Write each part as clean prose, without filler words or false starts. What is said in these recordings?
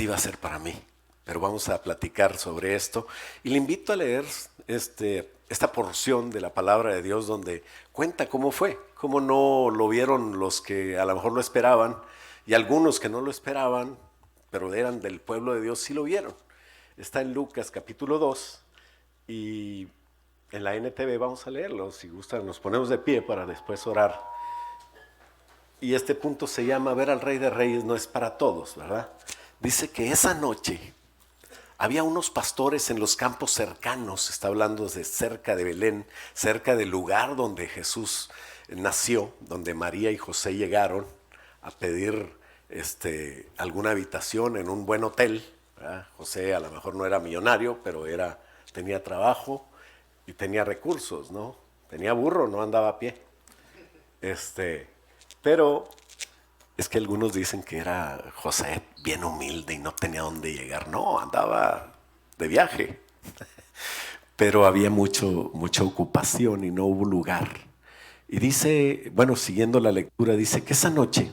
iba a ser para mí. Pero vamos a platicar sobre esto. Y le invito a leer esta porción de la palabra de Dios donde cuenta cómo fue, cómo no lo vieron los que a lo mejor lo esperaban y algunos que no lo esperaban, pero eran del pueblo de Dios, sí lo vieron. Está en Lucas capítulo 2 y en la NTV vamos a leerlo. Si gustan, nos ponemos de pie para después orar. Y este punto se llama ver al Rey de Reyes no es para todos, ¿verdad? Dice que esa noche había unos pastores en los campos cercanos, está hablando de cerca de Belén, cerca del lugar donde Jesús nació, donde María y José llegaron a pedir alguna habitación en un buen hotel, ¿verdad? José a lo mejor no era millonario, pero tenía trabajo y tenía recursos, ¿no? Tenía burro, no andaba a pie. Pero es que algunos dicen que era José bien humilde y no tenía dónde llegar. No, andaba de viaje. Pero había mucha ocupación y no hubo lugar. Y dice, bueno, siguiendo la lectura, dice que esa noche,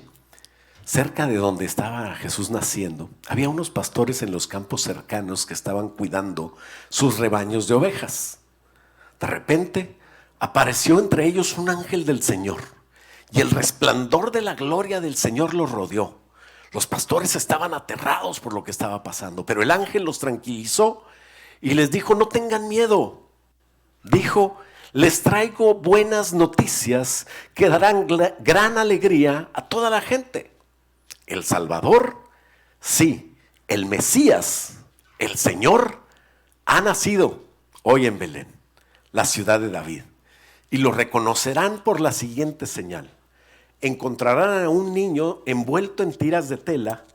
cerca de donde estaba Jesús naciendo, había unos pastores en los campos cercanos que estaban cuidando sus rebaños de ovejas. De repente, apareció entre ellos un ángel del Señor. Y el resplandor de la gloria del Señor los rodeó. Los pastores estaban aterrados por lo que estaba pasando, pero el ángel los tranquilizó y les dijo, no tengan miedo. Dijo, les traigo buenas noticias que darán gran alegría a toda la gente. El Salvador, sí, el Mesías, el Señor, ha nacido hoy en Belén, la ciudad de David. Y lo reconocerán por la siguiente señal. Encontrarán a un niño envuelto en tiras de tela,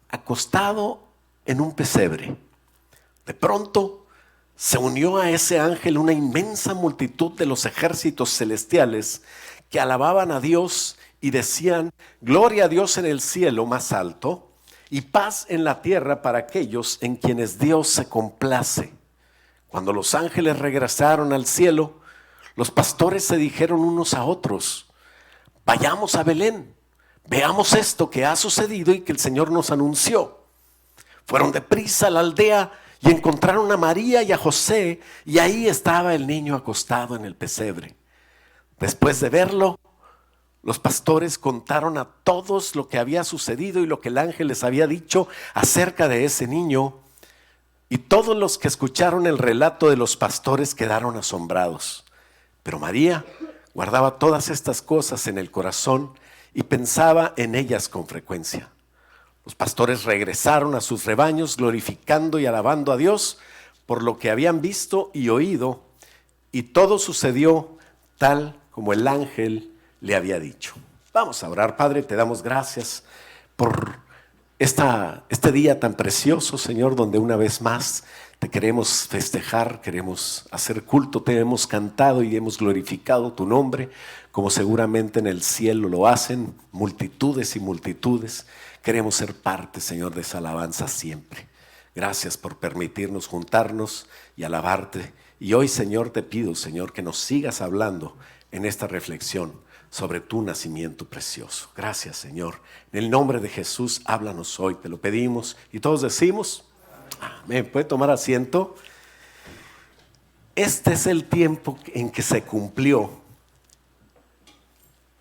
acostado en un pesebre. De pronto se unió a ese ángel una inmensa multitud de los ejércitos celestiales que alababan a Dios y decían, gloria a Dios en el cielo más alto y paz en la tierra para aquellos en quienes Dios se complace. Cuando los ángeles regresaron al cielo, los pastores se dijeron unos a otros, vayamos a Belén, veamos esto que ha sucedido y que el Señor nos anunció. Fueron deprisa a la aldea y encontraron a María y a José, y ahí estaba el niño acostado en el pesebre. Después de verlo, los pastores contaron a todos lo que había sucedido y lo que el ángel les había dicho acerca de ese niño, y todos los que escucharon el relato de los pastores quedaron asombrados. Pero María guardaba todas estas cosas en el corazón y pensaba en ellas con frecuencia. Los pastores regresaron a sus rebaños glorificando y alabando a Dios por lo que habían visto y oído, y todo sucedió tal como el ángel le había dicho. Vamos a orar. Padre, te damos gracias por este día tan precioso, Señor, donde una vez más te queremos festejar, queremos hacer culto, te hemos cantado y hemos glorificado tu nombre, como seguramente en el cielo lo hacen multitudes y multitudes. Queremos ser parte, Señor, de esa alabanza siempre. Gracias por permitirnos juntarnos y alabarte. Y hoy, Señor, te pido, Señor, que nos sigas hablando en esta reflexión sobre tu nacimiento precioso. Gracias, Señor. En el nombre de Jesús, háblanos hoy, te lo pedimos. Y todos decimos, amén. ¿Puede tomar asiento? Este es el tiempo en que se cumplió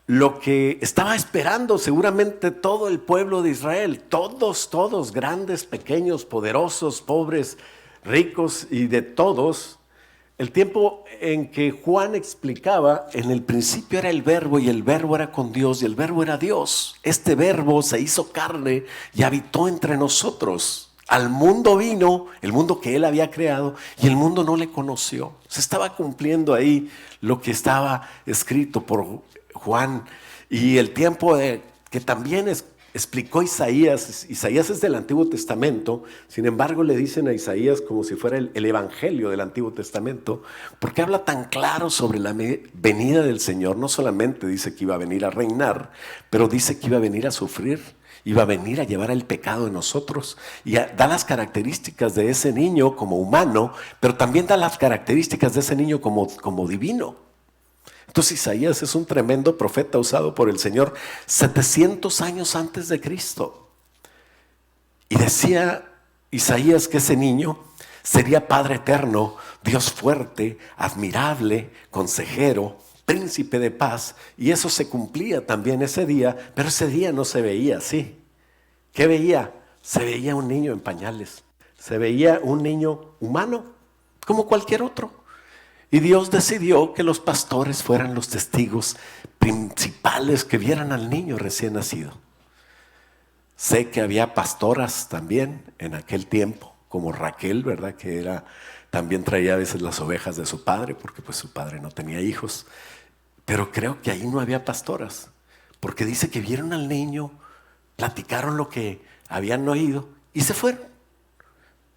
lo que estaba esperando seguramente todo el pueblo de Israel. Todos, grandes, pequeños, poderosos, pobres, ricos y de todos. El tiempo en que Juan explicaba, en el principio era el verbo y el verbo era con Dios y el verbo era Dios. Este verbo se hizo carne y habitó entre nosotros. Al mundo vino, el mundo que él había creado, y el mundo no le conoció. Se estaba cumpliendo ahí lo que estaba escrito por Juan. Y el tiempo que también explicó Isaías. Isaías es del Antiguo Testamento, sin embargo le dicen a Isaías como si fuera el evangelio del Antiguo Testamento, porque habla tan claro sobre la venida del Señor. No solamente dice que iba a venir a reinar, pero dice que iba a venir a sufrir, iba a venir a llevar el pecado de nosotros, y da las características de ese niño como humano, pero también da las características de ese niño como divino. Entonces Isaías es un tremendo profeta usado por el Señor 700 años antes de Cristo. Y decía Isaías que ese niño sería Padre eterno, Dios fuerte, admirable, consejero, príncipe de paz. Y eso se cumplía también ese día, pero ese día no se veía así. ¿Qué veía? Se veía un niño en pañales. Se veía un niño humano, como cualquier otro. Y Dios decidió que los pastores fueran los testigos principales que vieran al niño recién nacido. Sé que había pastoras también en aquel tiempo, como Raquel, ¿verdad? Que también traía a veces las ovejas de su padre, porque pues su padre no tenía hijos. Pero creo que ahí no había pastoras, porque dice que vieron al niño, platicaron lo que habían oído y se fueron.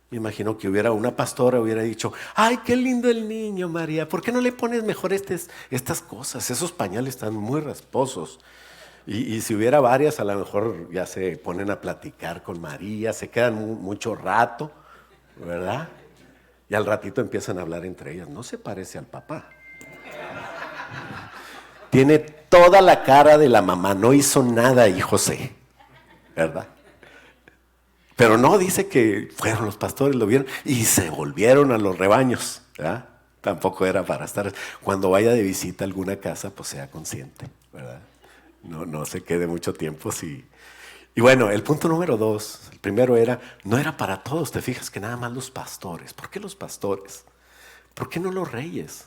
Me imagino que hubiera una pastora, hubiera dicho, ay, qué lindo el niño, María, ¿por qué no le pones mejor estas cosas? Esos pañales están muy rasposos. Y si hubiera varias, a lo mejor ya se ponen a platicar con María, se quedan mucho rato, ¿verdad? Y al ratito empiezan a hablar entre ellas. No se parece al papá. Tiene toda la cara de la mamá, no hizo nada ahí José, ¿verdad? Pero no, dice que fueron los pastores, lo vieron y se volvieron a los rebaños, ¿verdad? Tampoco era para estar, cuando vaya de visita a alguna casa, pues sea consciente, ¿verdad? No se quede mucho tiempo. Sí. Y bueno, el punto número 2, el primero no era para todos, te fijas que nada más los pastores. ¿Por qué los pastores? ¿Por qué no los reyes?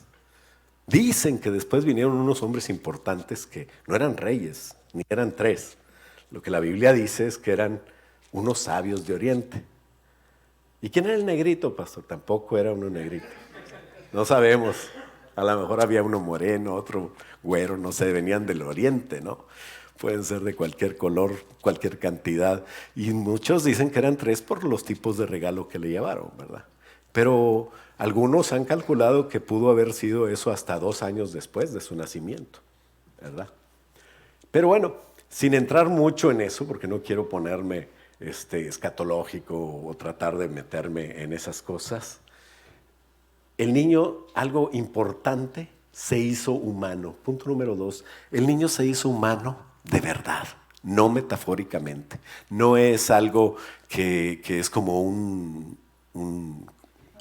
Dicen que después vinieron unos hombres importantes que no eran reyes, ni eran 3. Lo que la Biblia dice es que eran unos sabios de Oriente. ¿Y quién era el negrito, pastor? Tampoco era uno negrito. No sabemos. A lo mejor había uno moreno, otro güero, no sé, venían del Oriente, ¿no? Pueden ser de cualquier color, cualquier cantidad. Y muchos dicen que eran 3 por los tipos de regalo que le llevaron, ¿verdad? Pero algunos han calculado que pudo haber sido eso hasta 2 años después de su nacimiento, ¿verdad? Pero bueno, sin entrar mucho en eso, porque no quiero ponerme escatológico o tratar de meterme en esas cosas, el niño, algo importante, se hizo humano. Punto número 2, el niño se hizo humano de verdad, no metafóricamente. No es algo que es como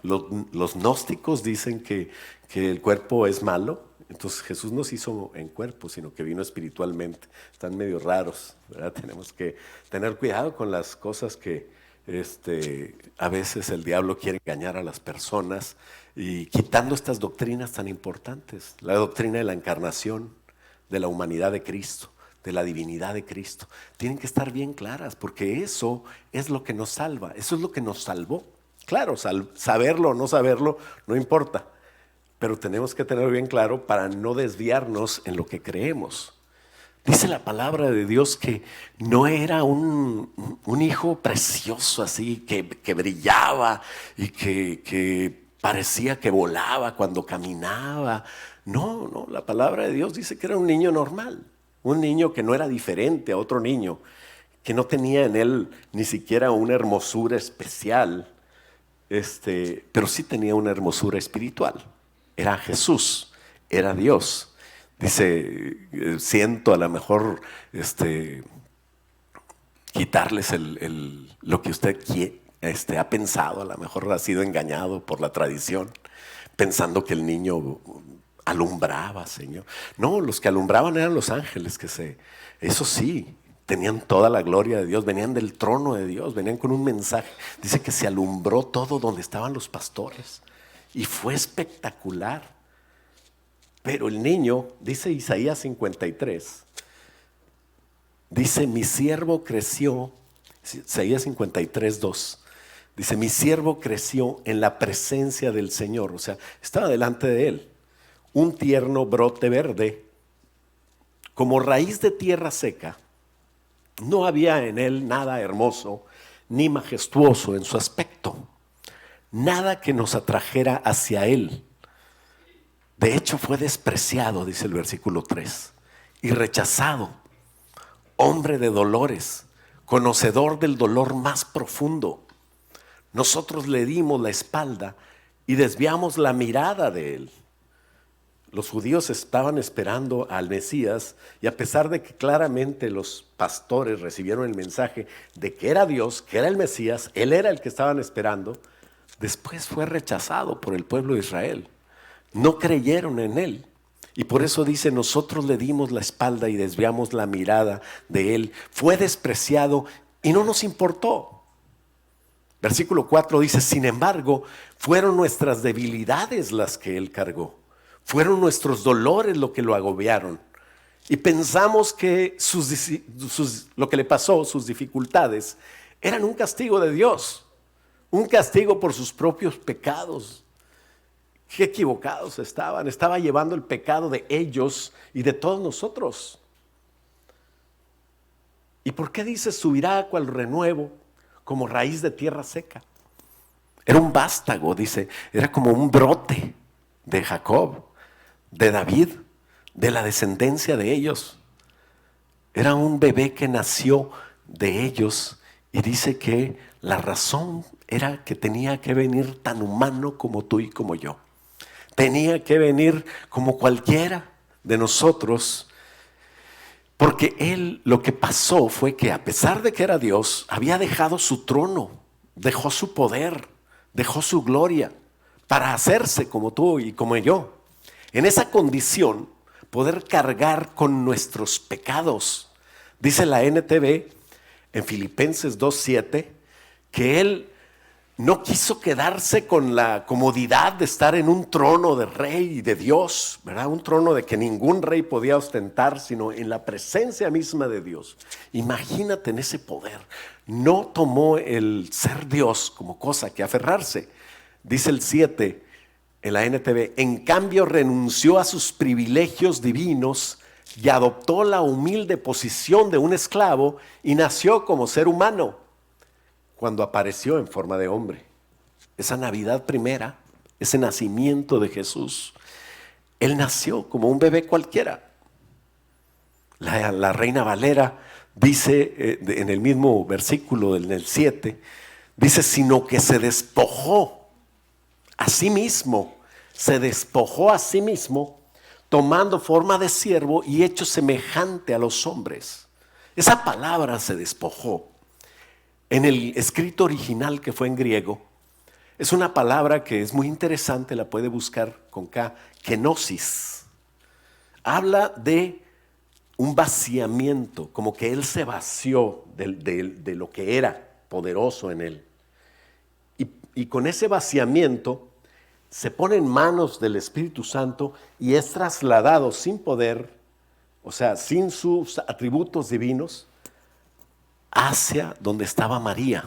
los gnósticos dicen que el cuerpo es malo, entonces Jesús no se hizo en cuerpo, sino que vino espiritualmente. Están medio raros, ¿verdad? Tenemos que tener cuidado con las cosas que a veces el diablo quiere engañar a las personas y quitando estas doctrinas tan importantes. La doctrina de la encarnación, de la humanidad de Cristo, de la divinidad de Cristo. Tienen que estar bien claras porque eso es lo que nos salva, eso es lo que nos salvó. Claro, saberlo o no saberlo no importa, pero tenemos que tener bien claro para no desviarnos en lo que creemos. Dice la palabra de Dios que no era un hijo precioso así, que brillaba y que parecía que volaba cuando caminaba. No, la palabra de Dios dice que era un niño normal, un niño que no era diferente a otro niño, que no tenía en él ni siquiera una hermosura especial, pero sí tenía una hermosura espiritual. Era Jesús, era Dios. Dice, siento a lo mejor quitarles lo que usted ha pensado, a lo mejor ha sido engañado por la tradición, pensando que el niño alumbraba, Señor. No, los que alumbraban eran los ángeles, eso sí, tenían toda la gloria de Dios, venían del trono de Dios, venían con un mensaje. Dice que se alumbró todo donde estaban los pastores y fue espectacular. Pero el niño, dice Isaías 53, dice, mi siervo creció, Isaías 53, 2, dice, mi siervo creció en la presencia del Señor, o sea, estaba delante de él, un tierno brote verde, como raíz de tierra seca. No había en él nada hermoso ni majestuoso en su aspecto, nada que nos atrajera hacia él. De hecho fue despreciado, dice el versículo 3, y rechazado, hombre de dolores, conocedor del dolor más profundo. Nosotros le dimos la espalda y desviamos la mirada de él. los judíos estaban esperando al Mesías, y a pesar de que claramente los pastores recibieron el mensaje de que era Dios, que era el Mesías, Él era el que estaban esperando, después fue rechazado por el pueblo de Israel. No creyeron en Él. Y por eso dice, nosotros le dimos la espalda y desviamos la mirada de Él. Fue despreciado y no nos importó. Versículo 4 dice, sin embargo, fueron nuestras debilidades las que Él cargó. Fueron nuestros dolores lo que lo agobiaron. Y pensamos que lo que le pasó, sus dificultades, eran un castigo de Dios. Un castigo por sus propios pecados. Qué equivocados estaban. Estaba llevando el pecado de ellos y de todos nosotros. ¿Y por qué dice subirá cual renuevo, como raíz de tierra seca? Era un vástago, dice, era como un brote de Jacob, de David, de la descendencia de ellos. Era un bebé que nació de ellos, y dice que la razón era que tenía que venir tan humano como tú y como yo. Tenía que venir como cualquiera de nosotros, porque Él, lo que pasó fue que a pesar de que era Dios, había dejado su trono, dejó su poder, dejó su gloria para hacerse como tú y como yo. En esa condición, poder cargar con nuestros pecados. Dice la NTV en Filipenses 2:7 que Él no quiso quedarse con la comodidad de estar en un trono de rey y de Dios, ¿verdad? Un trono de que ningún rey podía ostentar, sino en la presencia misma de Dios. Imagínate en ese poder. No tomó el ser Dios como cosa que aferrarse. Dice el 7 en la NTV, en cambio renunció a sus privilegios divinos y adoptó la humilde posición de un esclavo y nació como ser humano cuando apareció en forma de hombre. Esa Navidad primera, ese nacimiento de Jesús, Él nació como un bebé cualquiera. La Reina Valera dice en el mismo versículo, en el 7, dice, sino que se despojó a sí mismo, tomando forma de siervo y hecho semejante a los hombres. Esa palabra se despojó. En el escrito original que fue en griego, es una palabra que es muy interesante, la puede buscar con K, kenosis. Habla de un vaciamiento, como que Él se vació de lo que era poderoso en Él. Y con ese vaciamiento se pone en manos del Espíritu Santo y es trasladado sin poder, o sea, sin sus atributos divinos, hacia donde estaba María.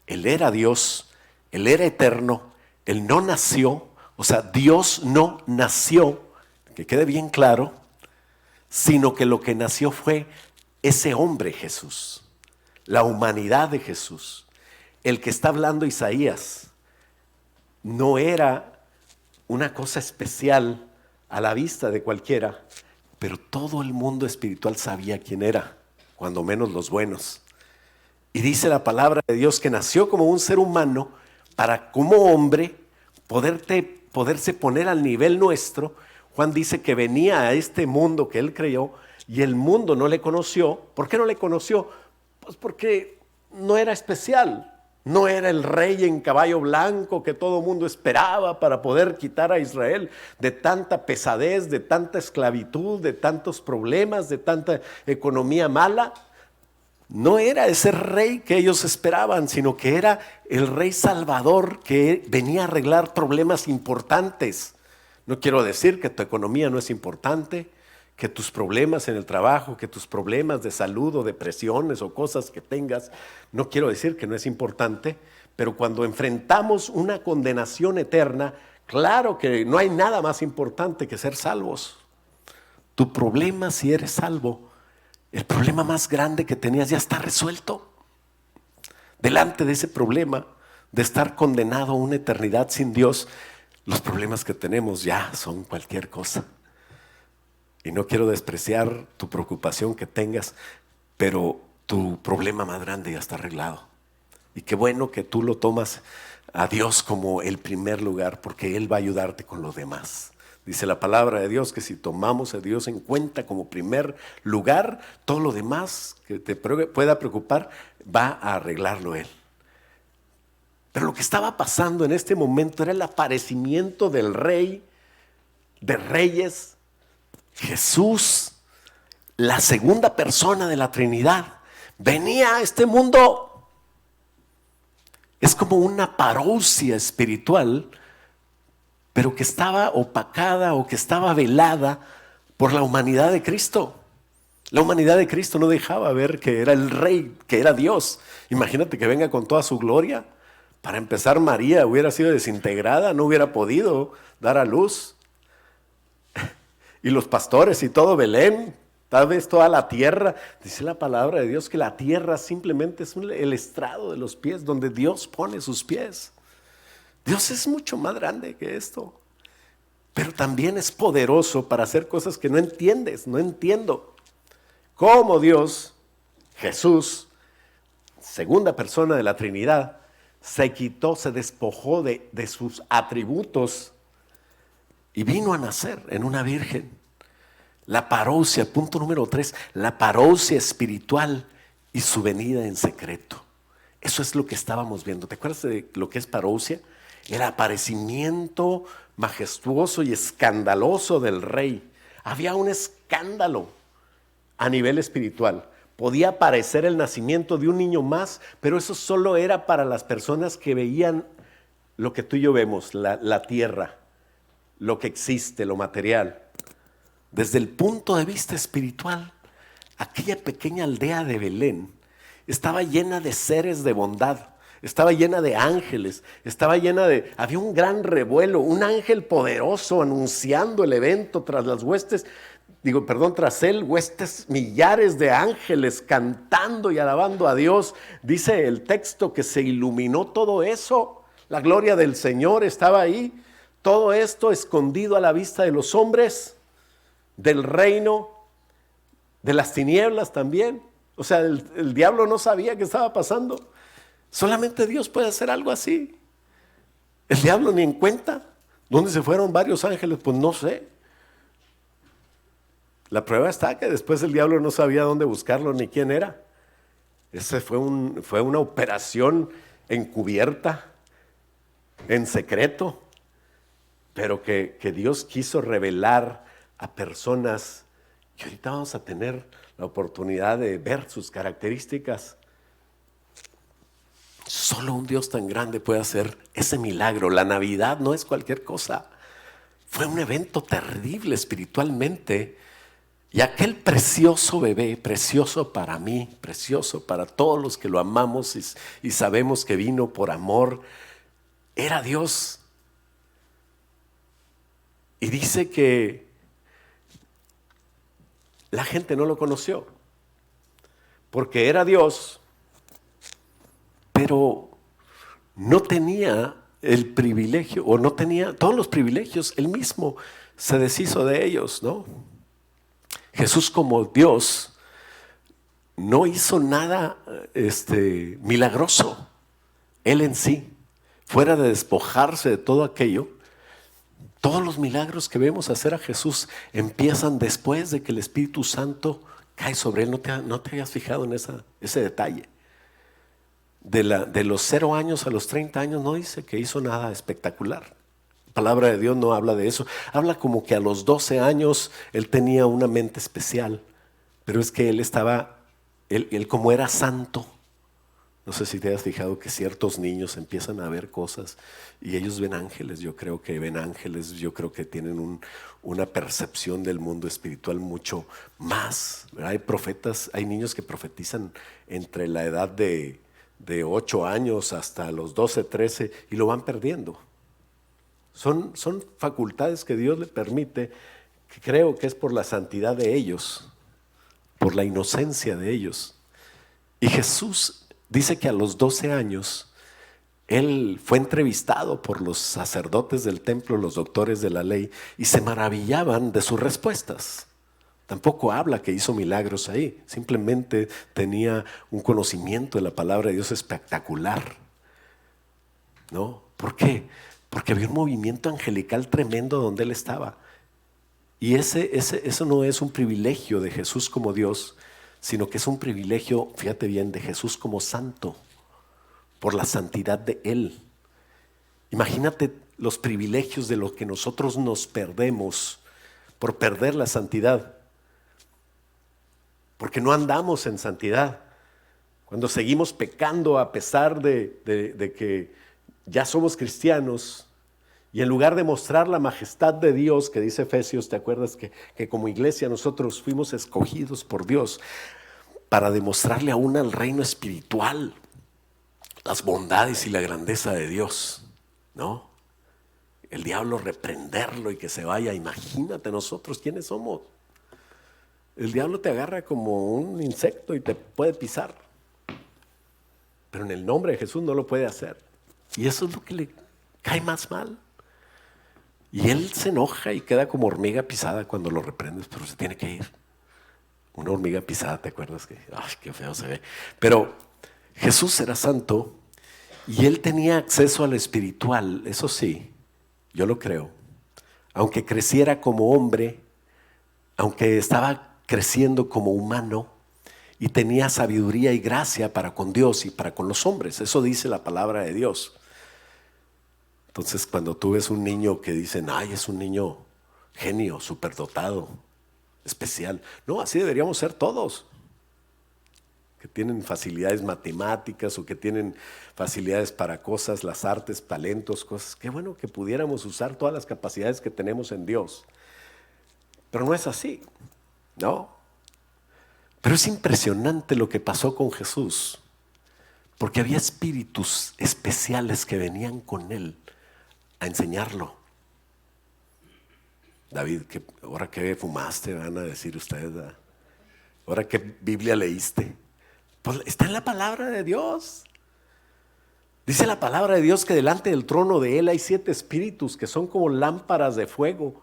Él era Dios, Él era eterno, Él no nació, o sea, Dios no nació, que quede bien claro, sino que lo que nació fue ese hombre Jesús, la humanidad de Jesús. El que está hablando Isaías no era una cosa especial a la vista de cualquiera, pero todo el mundo espiritual sabía quién era, cuando menos los buenos. Y dice la palabra de Dios que nació como un ser humano para, como hombre, poderse poner al nivel nuestro. Juan dice que venía a este mundo que Él creó y el mundo no le conoció. ¿Por qué no le conoció? Pues porque no era especial. No era el rey en caballo blanco que todo mundo esperaba para poder quitar a Israel de tanta pesadez, de tanta esclavitud, de tantos problemas, de tanta economía mala. No era ese rey que ellos esperaban, sino que era el rey salvador que venía a arreglar problemas importantes. No quiero decir que tu economía no es importante, que tus problemas en el trabajo, que tus problemas de salud o depresiones o cosas que tengas, no quiero decir que no es importante, pero cuando enfrentamos una condenación eterna, claro que no hay nada más importante que ser salvos. Tu problema, si eres salvo, el problema más grande que tenías ya está resuelto. Delante de ese problema de estar condenado a una eternidad sin Dios, los problemas que tenemos ya son cualquier cosa. Y no quiero despreciar tu preocupación que tengas, pero tu problema más grande ya está arreglado. Y qué bueno que tú lo tomas a Dios como el primer lugar, porque Él va a ayudarte con lo demás. Dice la palabra de Dios que si tomamos a Dios en cuenta como primer lugar, todo lo demás que te pueda preocupar va a arreglarlo Él. Pero lo que estaba pasando en este momento era el aparecimiento del Rey de Reyes, Jesús, la segunda persona de la Trinidad. Venía a este mundo. Es como una parousia espiritual, pero que estaba opacada o que estaba velada por la humanidad de Cristo. La humanidad de Cristo no dejaba ver que era el Rey, que era Dios. Imagínate que venga con toda su gloria. Para empezar, María hubiera sido desintegrada, no hubiera podido dar a luz. Y los pastores y todo Belén, tal vez toda la tierra. Dice la palabra de Dios que la tierra simplemente es el estrado de los pies, donde Dios pone sus pies. Dios es mucho más grande que esto, pero también es poderoso para hacer cosas que no entiendes, no entiendo. Cómo Dios, Jesús, segunda persona de la Trinidad, se quitó, se despojó de sus atributos y vino a nacer en una virgen. La parousia, punto número 3, la parousia espiritual y su venida en secreto. Eso es lo que estábamos viendo. ¿Te acuerdas de lo que es parousia? El aparecimiento majestuoso y escandaloso del Rey. Había un escándalo a nivel espiritual. Podía aparecer el nacimiento de un niño más, pero eso solo era para las personas que veían lo que tú y yo vemos, la tierra, lo que existe, lo material. Desde el punto de vista espiritual, aquella pequeña aldea de Belén estaba llena de seres de bondad, estaba llena de ángeles, había un gran revuelo, un ángel poderoso anunciando el evento tras él, huestes millares de ángeles cantando y alabando a Dios. Dice el texto que se iluminó todo eso, la gloria del Señor estaba ahí, todo esto escondido a la vista de los hombres, del reino, de las tinieblas también. O sea, el diablo no sabía qué estaba pasando. Solamente Dios puede hacer algo así. El diablo ni en cuenta. ¿Dónde se fueron varios ángeles? Pues no sé. La prueba está que después el diablo no sabía dónde buscarlo ni quién era. Ese fue una operación encubierta, en secreto, pero que Dios quiso revelar a personas que ahorita vamos a tener la oportunidad de ver sus características. Solo un Dios tan grande puede hacer ese milagro. La Navidad no es cualquier cosa. Fue un evento terrible espiritualmente. Y aquel precioso bebé, precioso para mí, precioso para todos los que lo amamos y sabemos que vino por amor, era Dios. Y dice que la gente no lo conoció, porque era Dios, pero no tenía el privilegio, o no tenía todos los privilegios, él mismo se deshizo de ellos, ¿no? Jesús como Dios no hizo nada milagroso, él en sí, fuera de despojarse de todo aquello. Todos los milagros que vemos hacer a Jesús empiezan después de que el Espíritu Santo cae sobre él. ¿No te hayas fijado en ese detalle? De los 0 años a los 30 años no dice que hizo nada espectacular. La palabra de Dios no habla de eso. Habla como que a los 12 años él tenía una mente especial, pero es que él como era santo. No sé si te has fijado que ciertos niños empiezan a ver cosas y ellos ven ángeles. Yo creo que ven ángeles, yo creo que tienen una percepción del mundo espiritual mucho más. Hay profetas, hay niños que profetizan entre la edad de 8 años hasta los 12, 13 y lo van perdiendo. Son facultades que Dios le permite, que creo que es por la santidad de ellos, por la inocencia de ellos. Y Jesús dice que a los 12 años él fue entrevistado por los sacerdotes del templo, los doctores de la ley, y se maravillaban de sus respuestas. Tampoco habla que hizo milagros ahí, simplemente tenía un conocimiento de la palabra de Dios espectacular, ¿no? ¿Por qué? Porque había un movimiento angelical tremendo donde él estaba. Y eso no es un privilegio de Jesús como Dios, sino que es un privilegio, fíjate bien, de Jesús como santo, por la santidad de Él. Imagínate los privilegios de los que nosotros nos perdemos por perder la santidad, porque no andamos en santidad. Cuando seguimos pecando a pesar de que ya somos cristianos, y en lugar de mostrar la majestad de Dios, que dice Efesios, ¿te acuerdas que como iglesia nosotros fuimos escogidos por Dios para demostrarle aún al reino espiritual las bondades y la grandeza de Dios, ¿no? El diablo reprenderlo y que se vaya. Imagínate nosotros quiénes somos. El diablo te agarra como un insecto y te puede pisar, pero en el nombre de Jesús no lo puede hacer. Y eso es lo que le cae más mal. Y él se enoja y queda como hormiga pisada cuando lo reprendes, pero se tiene que ir. Una hormiga pisada, ¿te acuerdas? Ay, qué feo se ve. Pero Jesús era santo y él tenía acceso a lo espiritual, eso sí, yo lo creo. Aunque creciera como hombre, aunque estaba creciendo como humano y tenía sabiduría y gracia para con Dios y para con los hombres, eso dice la palabra de Dios. Entonces, cuando tú ves un niño que dicen, ay, es un niño genio, superdotado, especial. No, así deberíamos ser todos. Que tienen facilidades matemáticas o que tienen facilidades para cosas, las artes, talentos, cosas. Qué bueno que pudiéramos usar todas las capacidades que tenemos en Dios. Pero no es así, ¿no? Pero es impresionante lo que pasó con Jesús, porque había espíritus especiales que venían con él a enseñarlo. David, ¿ahora qué fumaste? Van a decir ustedes. ¿Ahora qué Biblia leíste? Pues está en la palabra de Dios. Dice la palabra de Dios que delante del trono de Él hay 7 espíritus que son como lámparas de fuego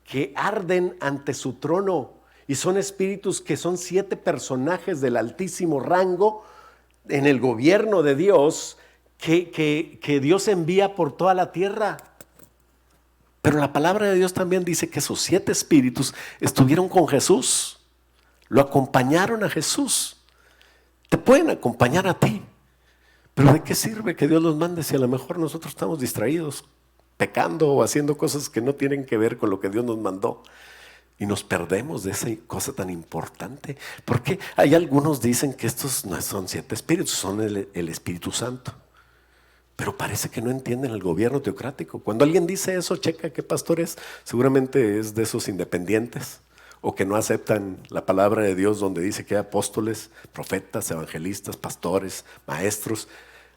que arden ante su trono. Y son espíritus que son 7 personajes del altísimo rango en el gobierno de Dios que Dios envía por toda la tierra. Pero la palabra de Dios también dice que esos 7 espíritus estuvieron con Jesús, lo acompañaron a Jesús. Te pueden acompañar a ti, pero ¿de qué sirve que Dios los mande si a lo mejor nosotros estamos distraídos, pecando o haciendo cosas que no tienen que ver con lo que Dios nos mandó? Y nos perdemos de esa cosa tan importante. Porque hay algunos dicen que estos no son 7 espíritus, son el Espíritu Santo. Pero parece que no entienden el gobierno teocrático. Cuando alguien dice eso, checa qué pastor es. Seguramente es de esos independientes o que no aceptan la palabra de Dios, donde dice que hay apóstoles, profetas, evangelistas, pastores, maestros,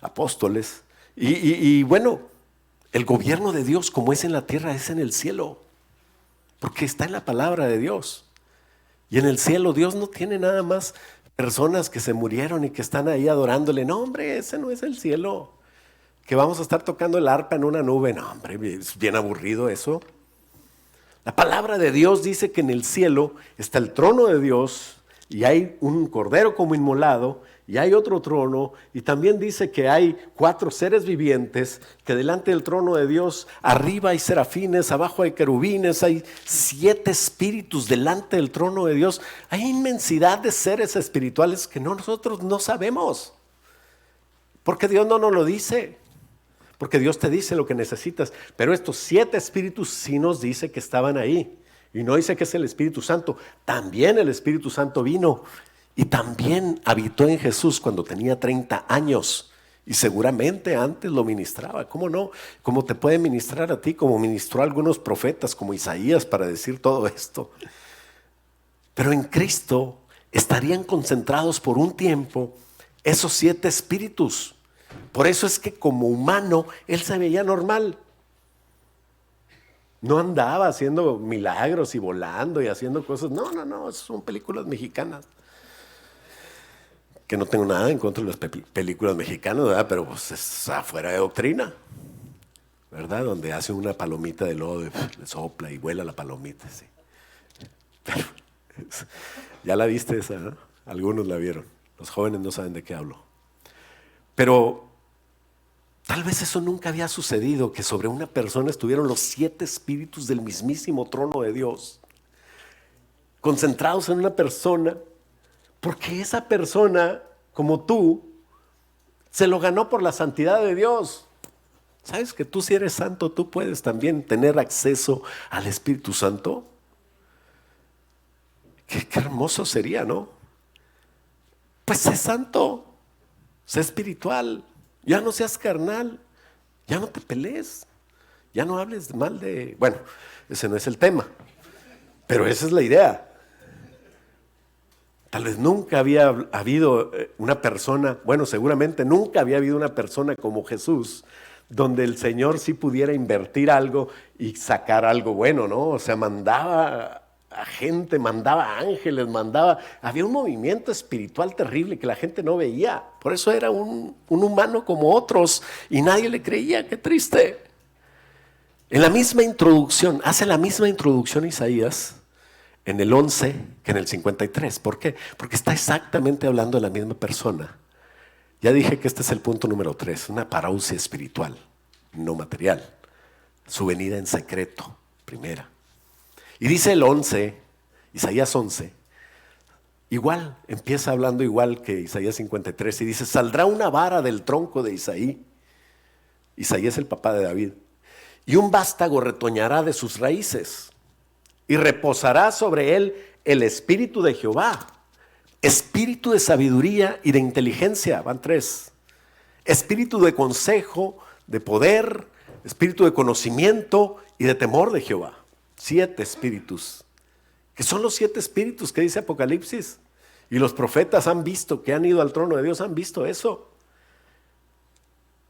apóstoles. Y bueno, el gobierno de Dios como es en la tierra es en el cielo, porque está en la palabra de Dios. Y en el cielo Dios no tiene nada más personas que se murieron y que están ahí adorándole. No, hombre, ese no es el cielo. Que vamos a estar tocando el arpa en una nube. No, hombre, es bien aburrido eso. La palabra de Dios dice que en el cielo está el trono de Dios y hay un cordero como inmolado y hay otro trono, y también dice que hay 4 seres vivientes, que delante del trono de Dios arriba hay serafines, abajo hay querubines, hay 7 espíritus delante del trono de Dios. Hay inmensidad de seres espirituales que nosotros no sabemos, porque Dios no nos lo dice. Porque Dios te dice lo que necesitas, pero estos 7 espíritus sí nos dice que estaban ahí. Y no dice que es el Espíritu Santo. También el Espíritu Santo vino y también habitó en Jesús cuando tenía 30 años. Y seguramente antes lo ministraba. ¿Cómo no? Como te puede ministrar a ti, como ministró a algunos profetas como Isaías para decir todo esto. Pero en Cristo estarían concentrados por un tiempo esos 7 espíritus. Por eso es que como humano él se veía normal. No andaba haciendo milagros y volando y haciendo cosas. No, son películas mexicanas. Que no tengo nada en contra de las películas mexicanas, ¿verdad? Pero pues es afuera de doctrina, ¿verdad? Donde hace una palomita de lodo, le sopla y vuela la palomita, sí. Pero, ya la viste esa, ¿no? Algunos la vieron. Los jóvenes no saben de qué hablo. Pero tal vez eso nunca había sucedido, que sobre una persona estuvieron los 7 espíritus del mismísimo trono de Dios. concentrados en una persona, porque esa persona, como tú, se lo ganó por la santidad de Dios. ¿Sabes que tú, si eres santo, tú puedes también tener acceso al Espíritu Santo? Qué hermoso sería, ¿no? Pues sé santo, sé espiritual, ya no seas carnal, ya no te pelees, ya no hables mal de... Bueno, ese no es el tema, pero esa es la idea. Tal vez nunca había habido una persona, bueno, seguramente nunca había habido una persona como Jesús, donde el Señor sí pudiera invertir algo y sacar algo bueno, ¿no? O sea, mandaba a gente, mandaba ángeles, había un movimiento espiritual terrible que la gente no veía. Por eso era un humano como otros y nadie le creía. Qué triste. En la misma introducción, hace la misma introducción Isaías en el 11 que en el 53. ¿Por qué? Porque está exactamente hablando de la misma persona. Ya dije que este es el punto número 3, una parousia espiritual, no material. Su venida en secreto, primera. Y dice el 11, Isaías 11, igual, empieza hablando igual que Isaías 53 y dice, saldrá una vara del tronco de Isaí. Isaí es el papá de David. Y un vástago retoñará de sus raíces y reposará sobre él el espíritu de Jehová. Espíritu de sabiduría y de inteligencia, van 3. Espíritu de consejo, de poder, espíritu de conocimiento y de temor de Jehová. 7 espíritus, que son los 7 espíritus que dice Apocalipsis. Y los profetas han visto, que han ido al trono de Dios, han visto eso.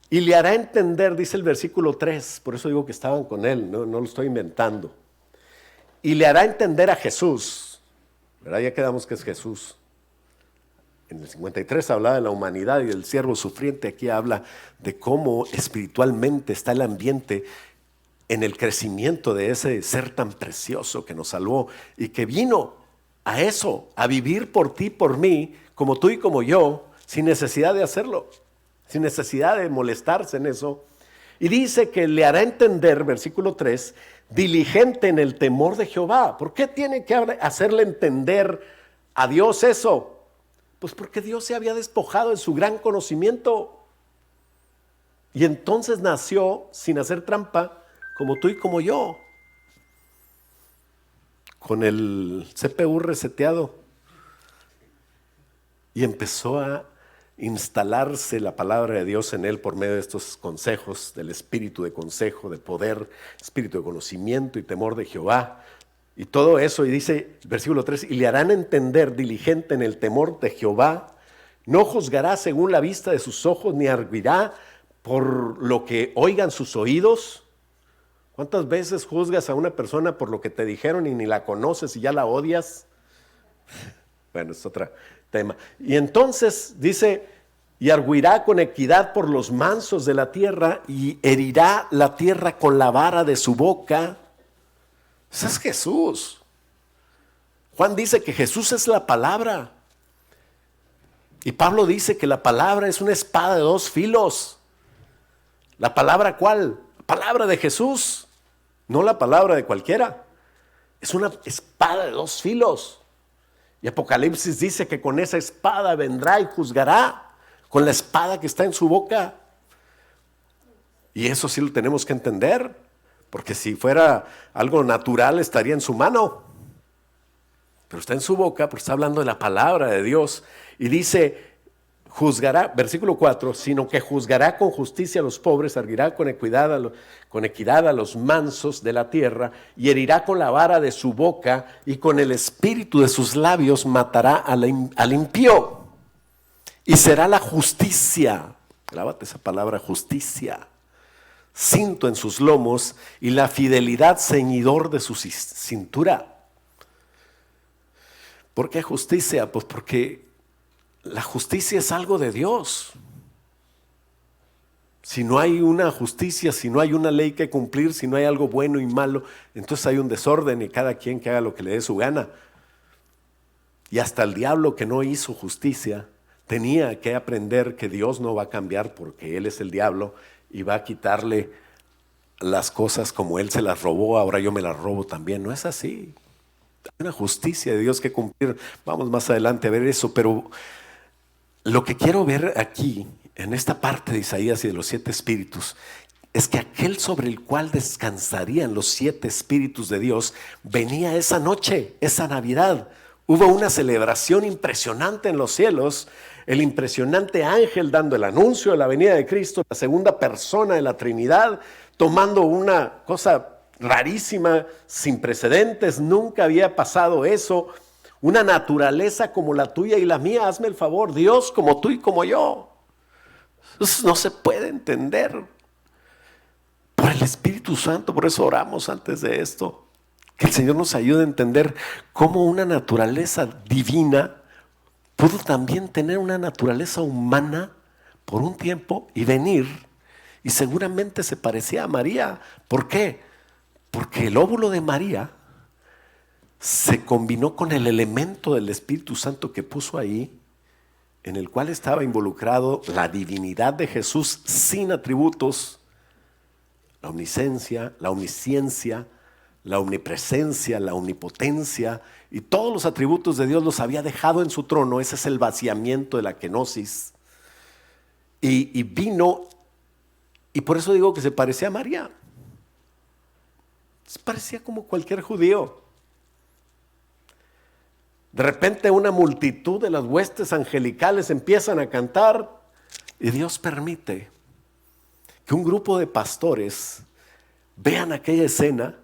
Y le hará entender, dice el versículo 3, por eso digo que estaban con él, no lo estoy inventando. Y le hará entender a Jesús, ¿verdad? Ya quedamos que es Jesús. En el 53 hablaba de la humanidad y del siervo sufriente, aquí habla de cómo espiritualmente está el ambiente en el crecimiento de ese ser tan precioso que nos salvó y que vino a eso, a vivir por ti, por mí, como tú y como yo, sin necesidad de hacerlo, sin necesidad de molestarse en eso. Y dice que le hará entender, versículo 3, diligente en el temor de Jehová. ¿Por qué tiene que hacerle entender a Dios eso? Pues porque Dios se había despojado de su gran conocimiento. Y entonces nació, sin hacer trampa, como tú y como yo, con el CPU reseteado. Y empezó a instalarse la palabra de Dios en él por medio de estos consejos, del espíritu de consejo, de poder, espíritu de conocimiento y temor de Jehová. Y todo eso, y dice versículo 3, y le harán entender diligente en el temor de Jehová, no juzgará según la vista de sus ojos, ni arguirá por lo que oigan sus oídos. ¿Cuántas veces juzgas a una persona por lo que te dijeron y ni la conoces y ya la odias? Bueno, es otro tema. Y entonces dice, y arguirá con equidad por los mansos de la tierra y herirá la tierra con la vara de su boca. Ese es Jesús. Juan dice que Jesús es la palabra. Y Pablo dice que la palabra es una espada de 2 filos. ¿La palabra cuál? La palabra de Jesús, no la palabra de cualquiera. Es una espada de 2 filos. Y Apocalipsis dice que con esa espada vendrá y juzgará, con la espada que está en su boca. Y eso sí lo tenemos que entender, porque si fuera algo natural estaría en su mano. Pero está en su boca porque está hablando de la palabra de Dios. Y dice, juzgará, versículo 4, sino que juzgará con justicia a los pobres, arguirá con equidad a los mansos de la tierra, y herirá con la vara de su boca, y con el espíritu de sus labios matará al impío. Y será la justicia, grábate esa palabra, justicia, cinto en sus lomos, y la fidelidad ceñidor de su cintura. ¿Por qué justicia? Pues porque la justicia es algo de Dios. Si no hay una justicia, si no hay una ley que cumplir, si no hay algo bueno y malo, entonces hay un desorden y cada quien que haga lo que le dé su gana. Y hasta el diablo que no hizo justicia tenía que aprender que Dios no va a cambiar porque Él es el diablo y va a quitarle las cosas como Él se las robó, ahora yo me las robo también. No es así. Hay una justicia de Dios que cumplir. Vamos más adelante a ver eso, pero lo que quiero ver aquí, en esta parte de Isaías y de los 7 espíritus, es que aquel sobre el cual descansarían los 7 espíritus de Dios venía esa noche, esa Navidad. Hubo una celebración impresionante en los cielos, el impresionante ángel dando el anuncio de la venida de Cristo, la segunda persona de la Trinidad, tomando una cosa rarísima, sin precedentes, nunca había pasado eso. Una naturaleza como la tuya y la mía, hazme el favor, Dios como tú y como yo. Eso no se puede entender. Por el Espíritu Santo, por eso oramos antes de esto. Que el Señor nos ayude a entender cómo una naturaleza divina pudo también tener una naturaleza humana por un tiempo y venir. Y seguramente se parecía a María. ¿Por qué? Porque el óvulo de María se combinó con el elemento del Espíritu Santo que puso ahí, en el cual estaba involucrado la divinidad de Jesús sin atributos, la omnisciencia, la omnipresencia, la omnipotencia y todos los atributos de Dios los había dejado en su trono. Ese es el vaciamiento de la kenosis. Y vino, y por eso digo que se parecía a María. Se parecía como cualquier judío. De repente una multitud de las huestes angelicales empiezan a cantar y Dios permite que un grupo de pastores vean aquella escena,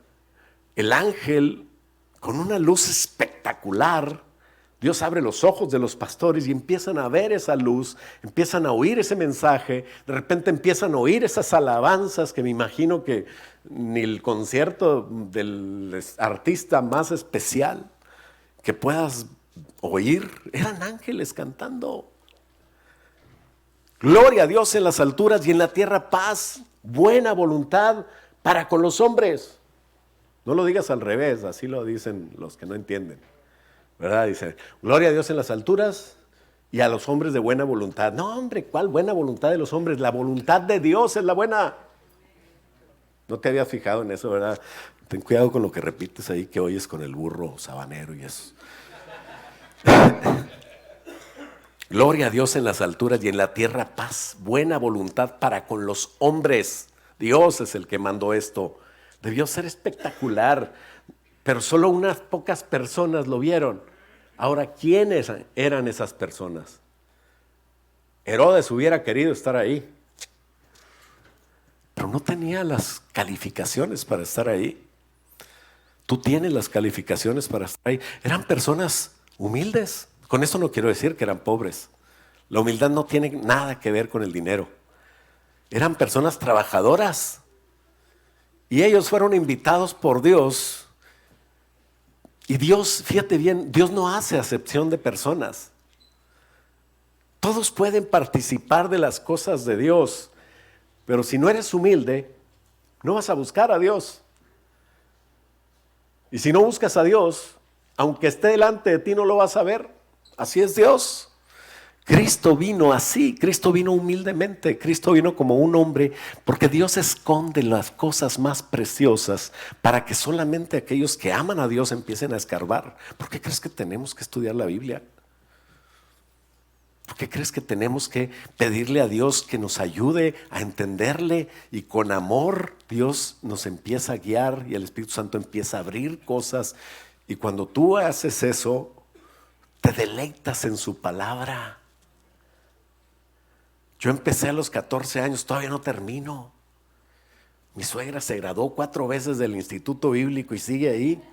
el ángel con una luz espectacular. Dios abre los ojos de los pastores y empiezan a ver esa luz, empiezan a oír ese mensaje, de repente empiezan a oír esas alabanzas que me imagino que ni el concierto del artista más especial que puedas oír, eran ángeles cantando. Gloria a Dios en las alturas y en la tierra paz, buena voluntad para con los hombres. No lo digas al revés, así lo dicen los que no entienden, ¿verdad? Dice, gloria a Dios en las alturas y a los hombres de buena voluntad. No, hombre, ¿cuál buena voluntad de los hombres? La voluntad de Dios es la buena. No te habías fijado en eso, ¿verdad? Ten cuidado con lo que repites ahí, que oyes con el burro sabanero y eso. Gloria a Dios en las alturas y en la tierra paz, buena voluntad para con los hombres. Dios es el que mandó esto. Debió ser espectacular, pero solo unas pocas personas lo vieron. Ahora, ¿quiénes eran esas personas? Herodes hubiera querido estar ahí, pero no tenía las calificaciones para estar ahí. Tú tienes las calificaciones para estar ahí. Eran personas humildes. Con esto no quiero decir que eran pobres. La humildad no tiene nada que ver con el dinero. Eran personas trabajadoras. Y ellos fueron invitados por Dios. Y Dios, fíjate bien, Dios no hace acepción de personas. Todos pueden participar de las cosas de Dios. Pero si no eres humilde, no vas a buscar a Dios. Y si no buscas a Dios, aunque esté delante de ti, no lo vas a ver. Así es Dios. Cristo vino así, Cristo vino humildemente, Cristo vino como un hombre, porque Dios esconde las cosas más preciosas para que solamente aquellos que aman a Dios empiecen a escarbar. ¿Por qué crees que tenemos que estudiar la Biblia? ¿Por qué crees que tenemos que pedirle a Dios que nos ayude a entenderle? Y con amor Dios nos empieza a guiar y el Espíritu Santo empieza a abrir cosas. Y cuando tú haces eso, te deleitas en su palabra. Yo empecé a los 14 años, todavía no termino. Mi suegra se graduó 4 veces del Instituto Bíblico y sigue ahí.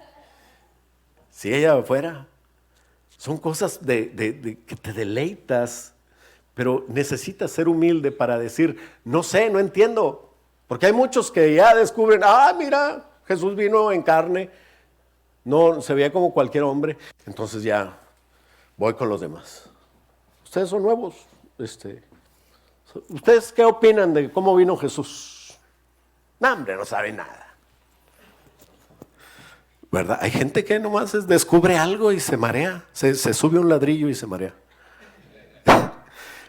Si ella fuera. Son cosas que te deleitas, pero necesitas ser humilde para decir, no sé, no entiendo. Porque hay muchos que ya descubren, mira, Jesús vino en carne. No, se veía como cualquier hombre. Entonces ya voy con los demás. Ustedes son nuevos. ¿Ustedes qué opinan de cómo vino Jesús? No, hombre, no saben nada. ¿Verdad? Hay gente que nomás descubre algo y se marea, se sube a un ladrillo y se marea.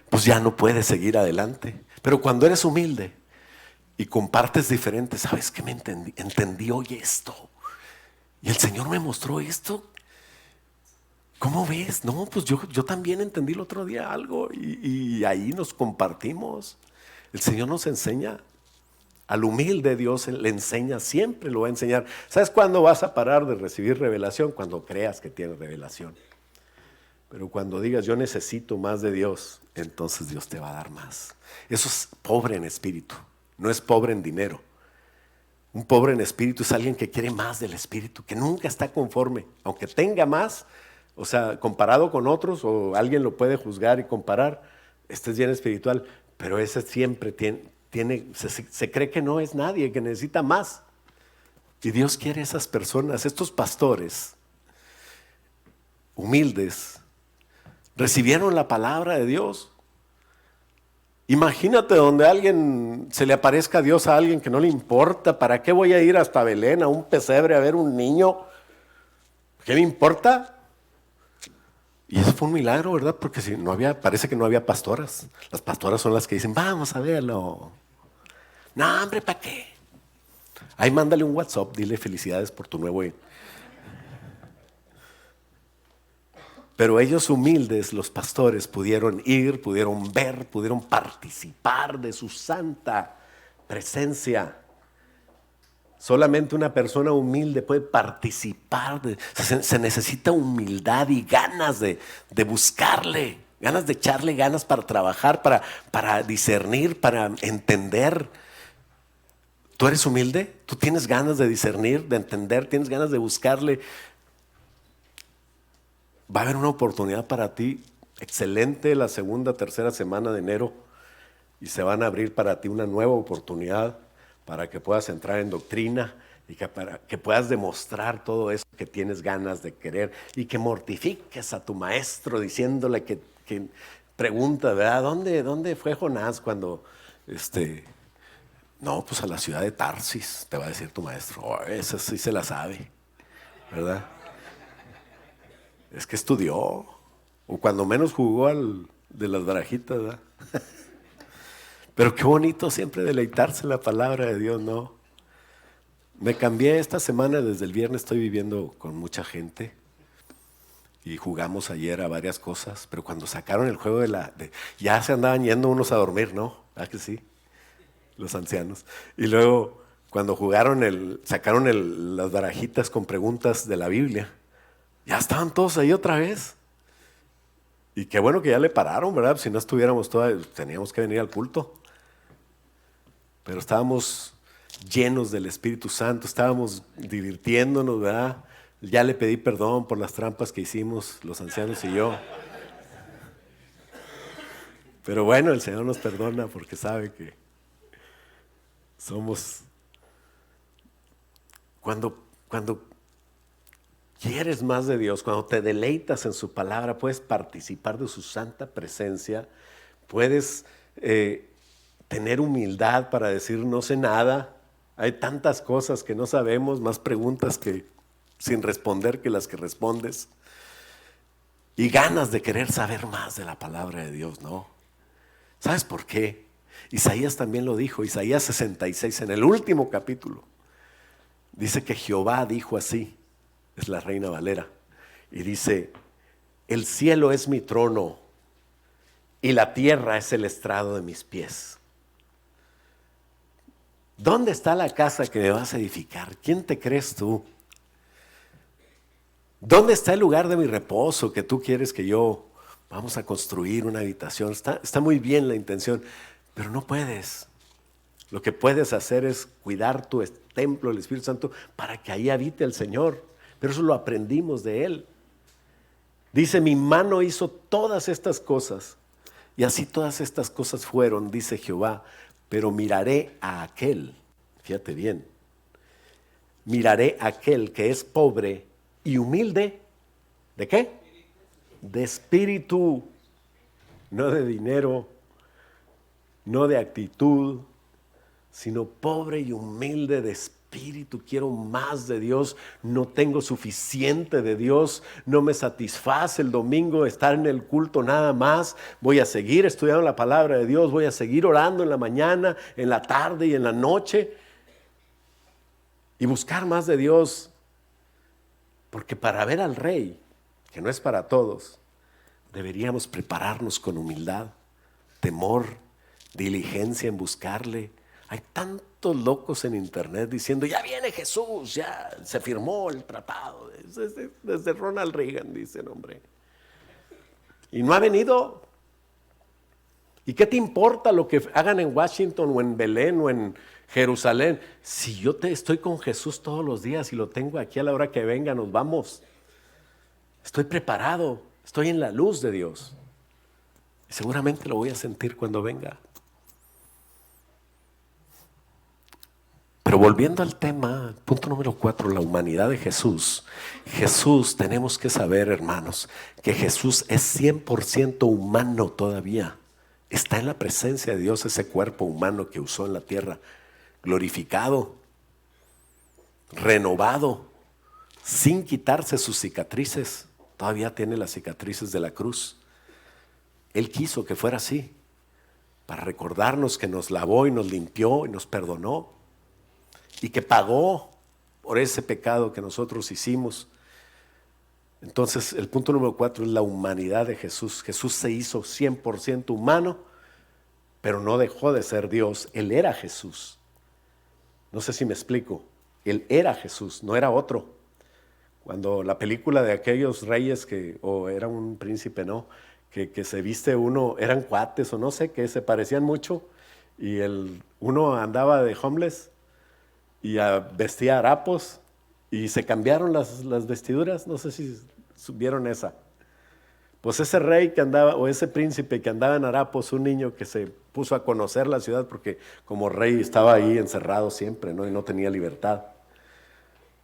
Pues ya no puede seguir adelante. Pero cuando eres humilde y compartes diferente, ¿sabes qué me entendí hoy esto? Y el Señor me mostró esto. ¿Cómo ves? No, pues yo también entendí el otro día algo y ahí nos compartimos. El Señor nos enseña. Al humilde Dios le enseña, siempre lo va a enseñar. ¿Sabes cuándo vas a parar de recibir revelación? Cuando creas que tienes revelación. Pero cuando digas yo necesito más de Dios, entonces Dios te va a dar más. Eso es pobre en espíritu, no es pobre en dinero. Un pobre en espíritu es alguien que quiere más del espíritu, que nunca está conforme, aunque tenga más. O sea, comparado con otros, o alguien lo puede juzgar y comparar, este es bien espiritual, pero ese siempre se cree que no es nadie, que necesita más. Y Dios quiere esas personas, estos pastores humildes, recibieron la palabra de Dios. Imagínate donde alguien se le aparezca a Dios a alguien que no le importa. ¿Para qué voy a ir hasta Belén, a un pesebre, a ver un niño? ¿Qué me importa? Y eso fue un milagro, ¿verdad? Porque si no había, parece que no había pastoras. Las pastoras son las que dicen, vamos a verlo. No, hombre, ¿para qué? Ahí mándale un WhatsApp, dile felicidades por tu nuevo hijo. Pero ellos humildes, los pastores, pudieron ir, pudieron ver, pudieron participar de su santa presencia. Solamente una persona humilde puede participar. Se necesita humildad y ganas de buscarle, ganas de echarle ganas para trabajar, para discernir, para entender. ¿Tú eres humilde? ¿Tú tienes ganas de discernir, de entender? ¿Tienes ganas de buscarle? Va a haber una oportunidad para ti excelente la segunda, tercera semana de enero y se van a abrir para ti una nueva oportunidad para que puedas entrar en doctrina y para que puedas demostrar todo eso que tienes ganas de querer y que mortifiques a tu maestro diciéndole que pregunta, ¿verdad? ¿Dónde fue Jonás cuando no, pues a la ciudad de Tarsis, te va a decir tu maestro. Oh, esa sí se la sabe, ¿verdad? Es que estudió, o cuando menos jugó al de las barajitas, ¿verdad? Pero qué bonito siempre deleitarse en la palabra de Dios, ¿no? Me cambié esta semana, desde el viernes estoy viviendo con mucha gente y jugamos ayer a varias cosas, pero cuando sacaron el juego ya se andaban yendo unos a dormir, ¿no? ¿Ah que sí? Los ancianos. Y luego cuando sacaron las barajitas con preguntas de la Biblia, ya estaban todos ahí otra vez. Y qué bueno que ya le pararon, ¿verdad? Si no estuviéramos teníamos que venir al culto. Pero estábamos llenos del Espíritu Santo, estábamos divirtiéndonos, ¿verdad? Ya le pedí perdón por las trampas que hicimos los ancianos y yo. Pero bueno, el Señor nos perdona porque sabe que somos... Cuando quieres más de Dios, cuando te deleitas en su palabra, puedes participar de su santa presencia, puedes tener humildad para decir no sé nada. Hay tantas cosas que no sabemos, más preguntas que sin responder que las que respondes. Y ganas de querer saber más de la palabra de Dios, ¿no? ¿Sabes por qué? Isaías también lo dijo, Isaías 66, en el último capítulo. Dice que Jehová dijo así, es la Reina Valera, y dice, el cielo es mi trono y la tierra es el estrado de mis pies. ¿Dónde está la casa que me vas a edificar? ¿Quién te crees tú? ¿Dónde está el lugar de mi reposo que tú quieres que yo vamos a construir una habitación? Está muy bien la intención, pero no puedes. Lo que puedes hacer es cuidar tu templo, el Espíritu Santo, para que ahí habite el Señor. Pero eso lo aprendimos de Él. Dice, mi mano hizo todas estas cosas. Y así todas estas cosas fueron, dice Jehová. Pero miraré a aquel, fíjate bien, miraré a aquel que es pobre y humilde. ¿De qué? De espíritu, no de dinero, no de actitud, sino pobre y humilde de espíritu. Quiero más de Dios, no tengo suficiente de Dios, no me satisface el domingo estar en el culto nada más. Voy a seguir estudiando la palabra de Dios, voy a seguir orando en la mañana, en la tarde y en la noche y buscar más de Dios. Porque para ver al Rey, que no es para todos, deberíamos prepararnos con humildad, temor, diligencia en buscarle. Hay tantos locos en internet diciendo, ya viene Jesús, ya se firmó el tratado. Desde Ronald Reagan, dicen, hombre. Y no ha venido. ¿Y qué te importa lo que hagan en Washington o en Belén o en Jerusalén? Si yo estoy con Jesús todos los días y lo tengo aquí a la hora que venga, nos vamos. Estoy preparado, estoy en la luz de Dios. Y seguramente lo voy a sentir cuando venga. Pero volviendo al tema, punto número 4, la humanidad de Jesús. Jesús, tenemos que saber, hermanos, que Jesús es 100% humano todavía. Está en la presencia de Dios ese cuerpo humano que usó en la tierra, glorificado, renovado, sin quitarse sus cicatrices. Todavía tiene las cicatrices de la cruz. Él quiso que fuera así, para recordarnos que nos lavó y nos limpió y nos perdonó, y que pagó por ese pecado que nosotros hicimos. Entonces el punto número 4 es la humanidad de Jesús. Jesús se hizo 100% humano, pero no dejó de ser Dios. Él era Jesús. No sé si me explico. Él era Jesús, no era otro. Cuando la película de aquellos reyes o era un príncipe, ¿no? Que se viste uno, eran cuates o no sé qué, se parecían mucho, y uno andaba de homeless y vestía harapos y se cambiaron las vestiduras. No sé si vieron esa. Pues ese rey que andaba, o ese príncipe que andaba en harapos, un niño que se puso a conocer la ciudad porque como rey estaba ahí encerrado siempre, ¿no? Y no tenía libertad.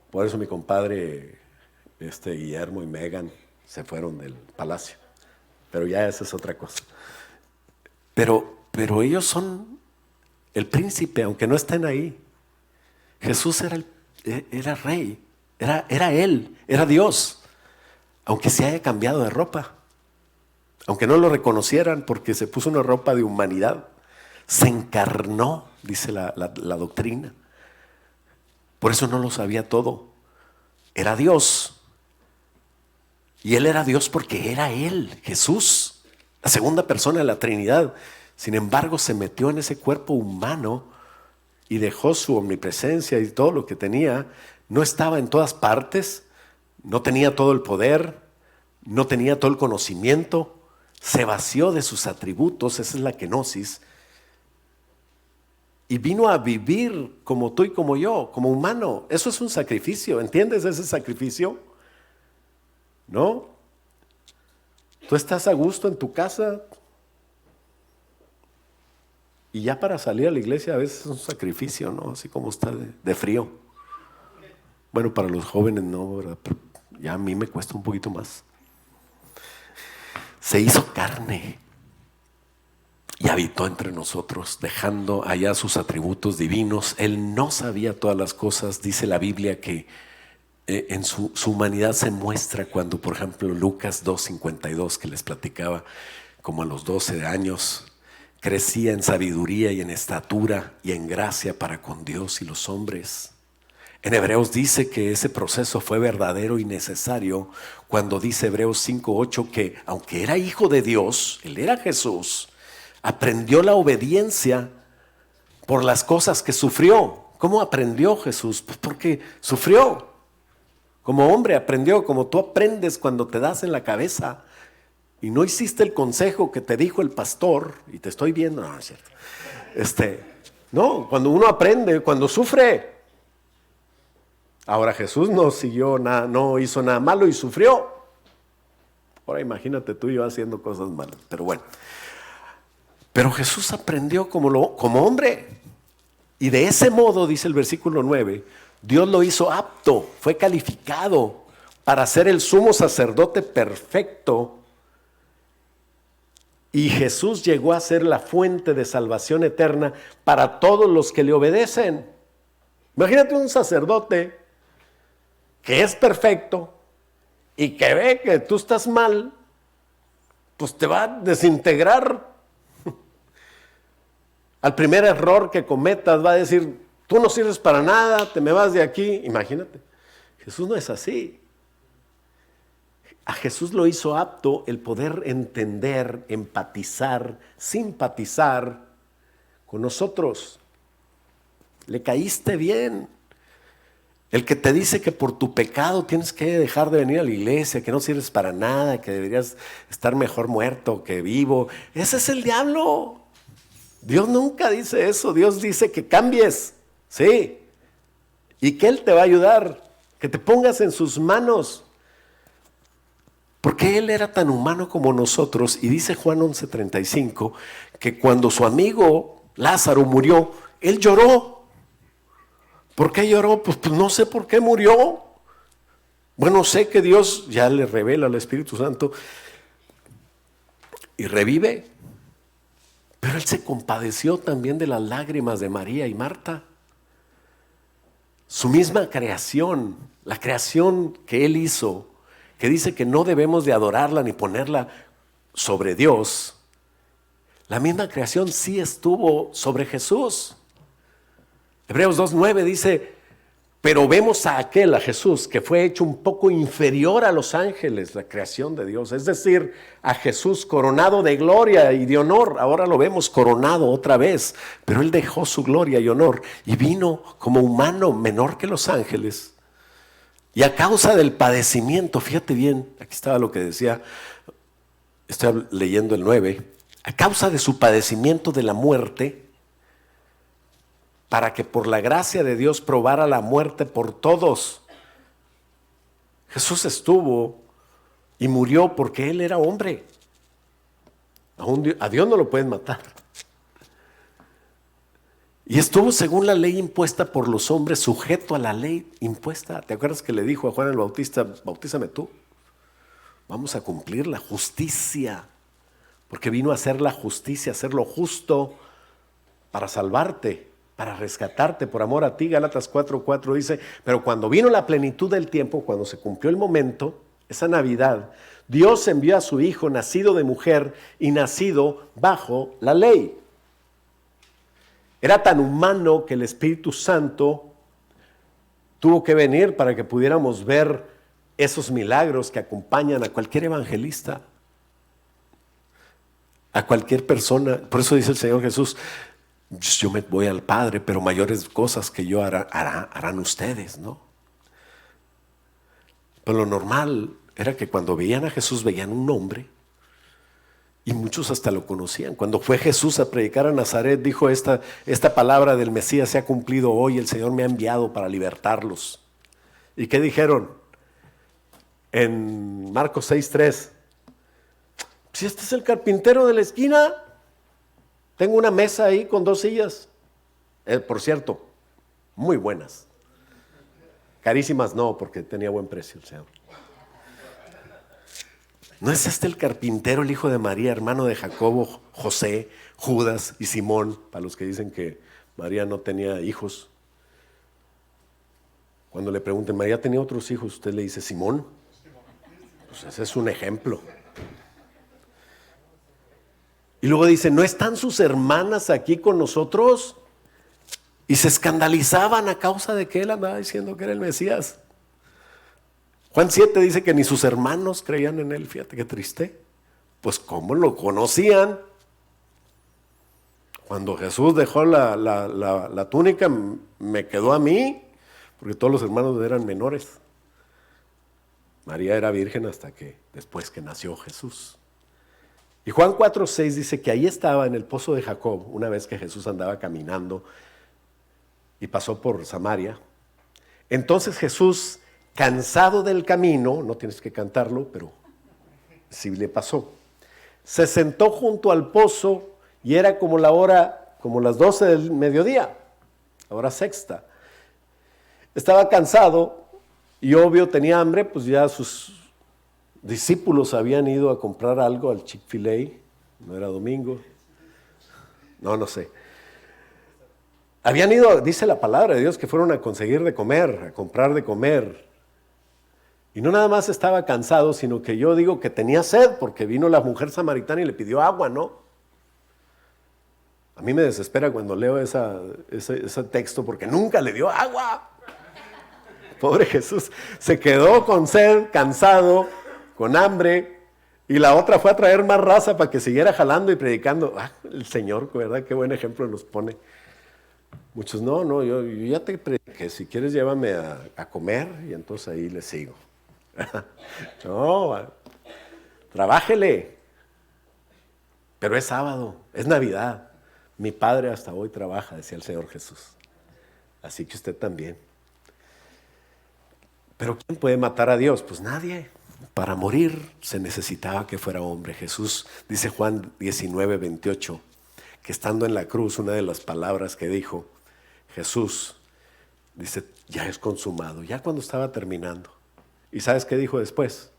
Por eso mi compadre Guillermo y Megan se fueron del palacio. Pero ya esa es otra cosa. Pero ellos son el príncipe, aunque no estén ahí. Jesús era rey, era Él, era Dios, aunque se haya cambiado de ropa, aunque no lo reconocieran porque se puso una ropa de humanidad, se encarnó, dice la doctrina. Por eso no lo sabía todo. Era Dios. Y Él era Dios porque era Él, Jesús, la segunda persona de la Trinidad. Sin embargo, se metió en ese cuerpo humano y dejó su omnipresencia y todo lo que tenía. No estaba en todas partes, no tenía todo el poder, no tenía todo el conocimiento. Se vació de sus atributos, esa es la kenosis. Y vino a vivir como tú y como yo, como humano. Eso es un sacrificio, ¿entiendes ese sacrificio? ¿No? Tú estás a gusto en tu casa y ya para salir a la iglesia a veces es un sacrificio, ¿no? Así como está de frío. Bueno, para los jóvenes no, ¿verdad? Pero ya a mí me cuesta un poquito más. Se hizo carne y habitó entre nosotros, dejando allá sus atributos divinos. Él no sabía todas las cosas. Dice la Biblia que en su humanidad se muestra cuando, por ejemplo, Lucas 2:52, que les platicaba, como a los 12 años, crecía en sabiduría y en estatura y en gracia para con Dios y los hombres. En Hebreos dice que ese proceso fue verdadero y necesario cuando dice Hebreos 5:8 que aunque era hijo de Dios, Él era Jesús, aprendió la obediencia por las cosas que sufrió. ¿Cómo aprendió Jesús? Pues porque sufrió. Como hombre aprendió, como tú aprendes cuando te das en la cabeza y no hiciste el consejo que te dijo el pastor, y te estoy viendo, no es cierto. No, cuando uno aprende, cuando sufre. Ahora Jesús no hizo nada malo y sufrió. Ahora imagínate tú y yo haciendo cosas malas, pero bueno. Pero Jesús aprendió como hombre. Y de ese modo, dice el versículo 9, Dios lo hizo apto, fue calificado para ser el sumo sacerdote perfecto. Y Jesús llegó a ser la fuente de salvación eterna para todos los que le obedecen. Imagínate un sacerdote que es perfecto y que ve que tú estás mal, pues te va a desintegrar. Al primer error que cometas va a decir, tú no sirves para nada, te me vas de aquí. Imagínate, Jesús no es así. a Jesús lo hizo apto el poder entender, empatizar, simpatizar con nosotros. Le caíste bien. El que te dice que por tu pecado tienes que dejar de venir a la iglesia, que no sirves para nada, que deberías estar mejor muerto que vivo. Ese es el diablo. Dios nunca dice eso. Dios dice que cambies, sí, y que Él te va a ayudar, que te pongas en sus manos. Porque Él era tan humano como nosotros, y dice Juan 11:35, que cuando su amigo Lázaro murió, Él lloró. ¿Por qué lloró? Pues no sé por qué murió. Bueno, sé que Dios ya le revela al Espíritu Santo y revive. Pero Él se compadeció también de las lágrimas de María y Marta. Su misma creación, la creación que Él hizo, que dice que no debemos de adorarla ni ponerla sobre Dios, la misma creación sí estuvo sobre Jesús. Hebreos 2:9 dice, pero vemos a aquel, a Jesús, que fue hecho un poco inferior a los ángeles, la creación de Dios. Es decir, a Jesús coronado de gloria y de honor. Ahora lo vemos coronado otra vez, pero Él dejó su gloria y honor y vino como humano menor que los ángeles. Y a causa del padecimiento, fíjate bien, aquí estaba lo que decía, estoy leyendo el 9, a causa de su padecimiento de la muerte, para que por la gracia de Dios probara la muerte por todos. Jesús estuvo y murió porque Él era hombre. A Dios no lo pueden matar. Y estuvo según la ley impuesta por los hombres, sujeto a la ley impuesta. ¿Te acuerdas que le dijo a Juan el Bautista, bautízame tú? Vamos a cumplir la justicia, porque vino a hacer la justicia, a hacer lo justo para salvarte, para rescatarte por amor a ti. Gálatas 4:4 dice, pero cuando vino la plenitud del tiempo, cuando se cumplió el momento, esa Navidad, Dios envió a su Hijo, nacido de mujer y nacido bajo la ley. Era tan humano que el Espíritu Santo tuvo que venir para que pudiéramos ver esos milagros que acompañan a cualquier evangelista, a cualquier persona. Por eso dice el Señor Jesús, yo me voy al Padre, pero mayores cosas que yo harán ustedes, ¿no? Pero lo normal era que cuando veían a Jesús veían un hombre, y muchos hasta lo conocían. Cuando fue Jesús a predicar a Nazaret, dijo esta palabra del Mesías se ha cumplido hoy, el Señor me ha enviado para libertarlos. ¿Y qué dijeron? En Marcos 6:3, si este es el carpintero de la esquina, tengo una mesa ahí con 2 sillas, por cierto, muy buenas. Carísimas no, porque tenía buen precio el Señor. ¿No es este el carpintero, el hijo de María, hermano de Jacobo, José, Judas y Simón? Para los que dicen que María no tenía hijos. Cuando le pregunten, ¿María tenía otros hijos? Usted le dice, Simón. Pues ese es un ejemplo. Y luego dice, ¿no están sus hermanas aquí con nosotros? Y se escandalizaban a causa de que él andaba diciendo que era el Mesías. Juan 7 dice que ni sus hermanos creían en él. Fíjate qué triste. Pues ¿cómo lo conocían? Cuando Jesús dejó la túnica, me quedó a mí, porque todos los hermanos eran menores. María era virgen hasta que después que nació Jesús. Y Juan 4:6 dice que ahí estaba en el pozo de Jacob, una vez que Jesús andaba caminando y pasó por Samaria. Entonces Jesús, cansado del camino, no tienes que cantarlo, pero sí le pasó, se sentó junto al pozo y era como la hora, como las 12 del mediodía, la hora sexta. Estaba cansado y obvio tenía hambre, pues ya sus discípulos habían ido a comprar algo al Chick-fil-A, no era domingo, no sé. Habían ido, dice la palabra de Dios, que fueron a conseguir de comer, a comprar de comer. Y no nada más estaba cansado, sino que yo digo que tenía sed, porque vino la mujer samaritana y le pidió agua, ¿no? A mí me desespera cuando leo ese texto, porque nunca le dio agua. Pobre Jesús, se quedó con sed, cansado, con hambre, y la otra fue a traer más raza para que siguiera jalando y predicando. El Señor, ¿verdad? Qué buen ejemplo nos pone. Muchos, no, yo ya te prediqué, si quieres llévame a comer y entonces ahí le sigo. No, trabájele. Pero es sábado, es Navidad. Mi padre hasta hoy trabaja, decía el Señor Jesús. Así que usted también. Pero ¿quién puede matar a Dios? Pues nadie. Para morir se necesitaba que fuera hombre. Jesús, dice Juan 19:28, que estando en la cruz, una de las palabras que dijo Jesús, dice, ya es consumado, ya cuando estaba terminando. ¿Y sabes qué dijo después?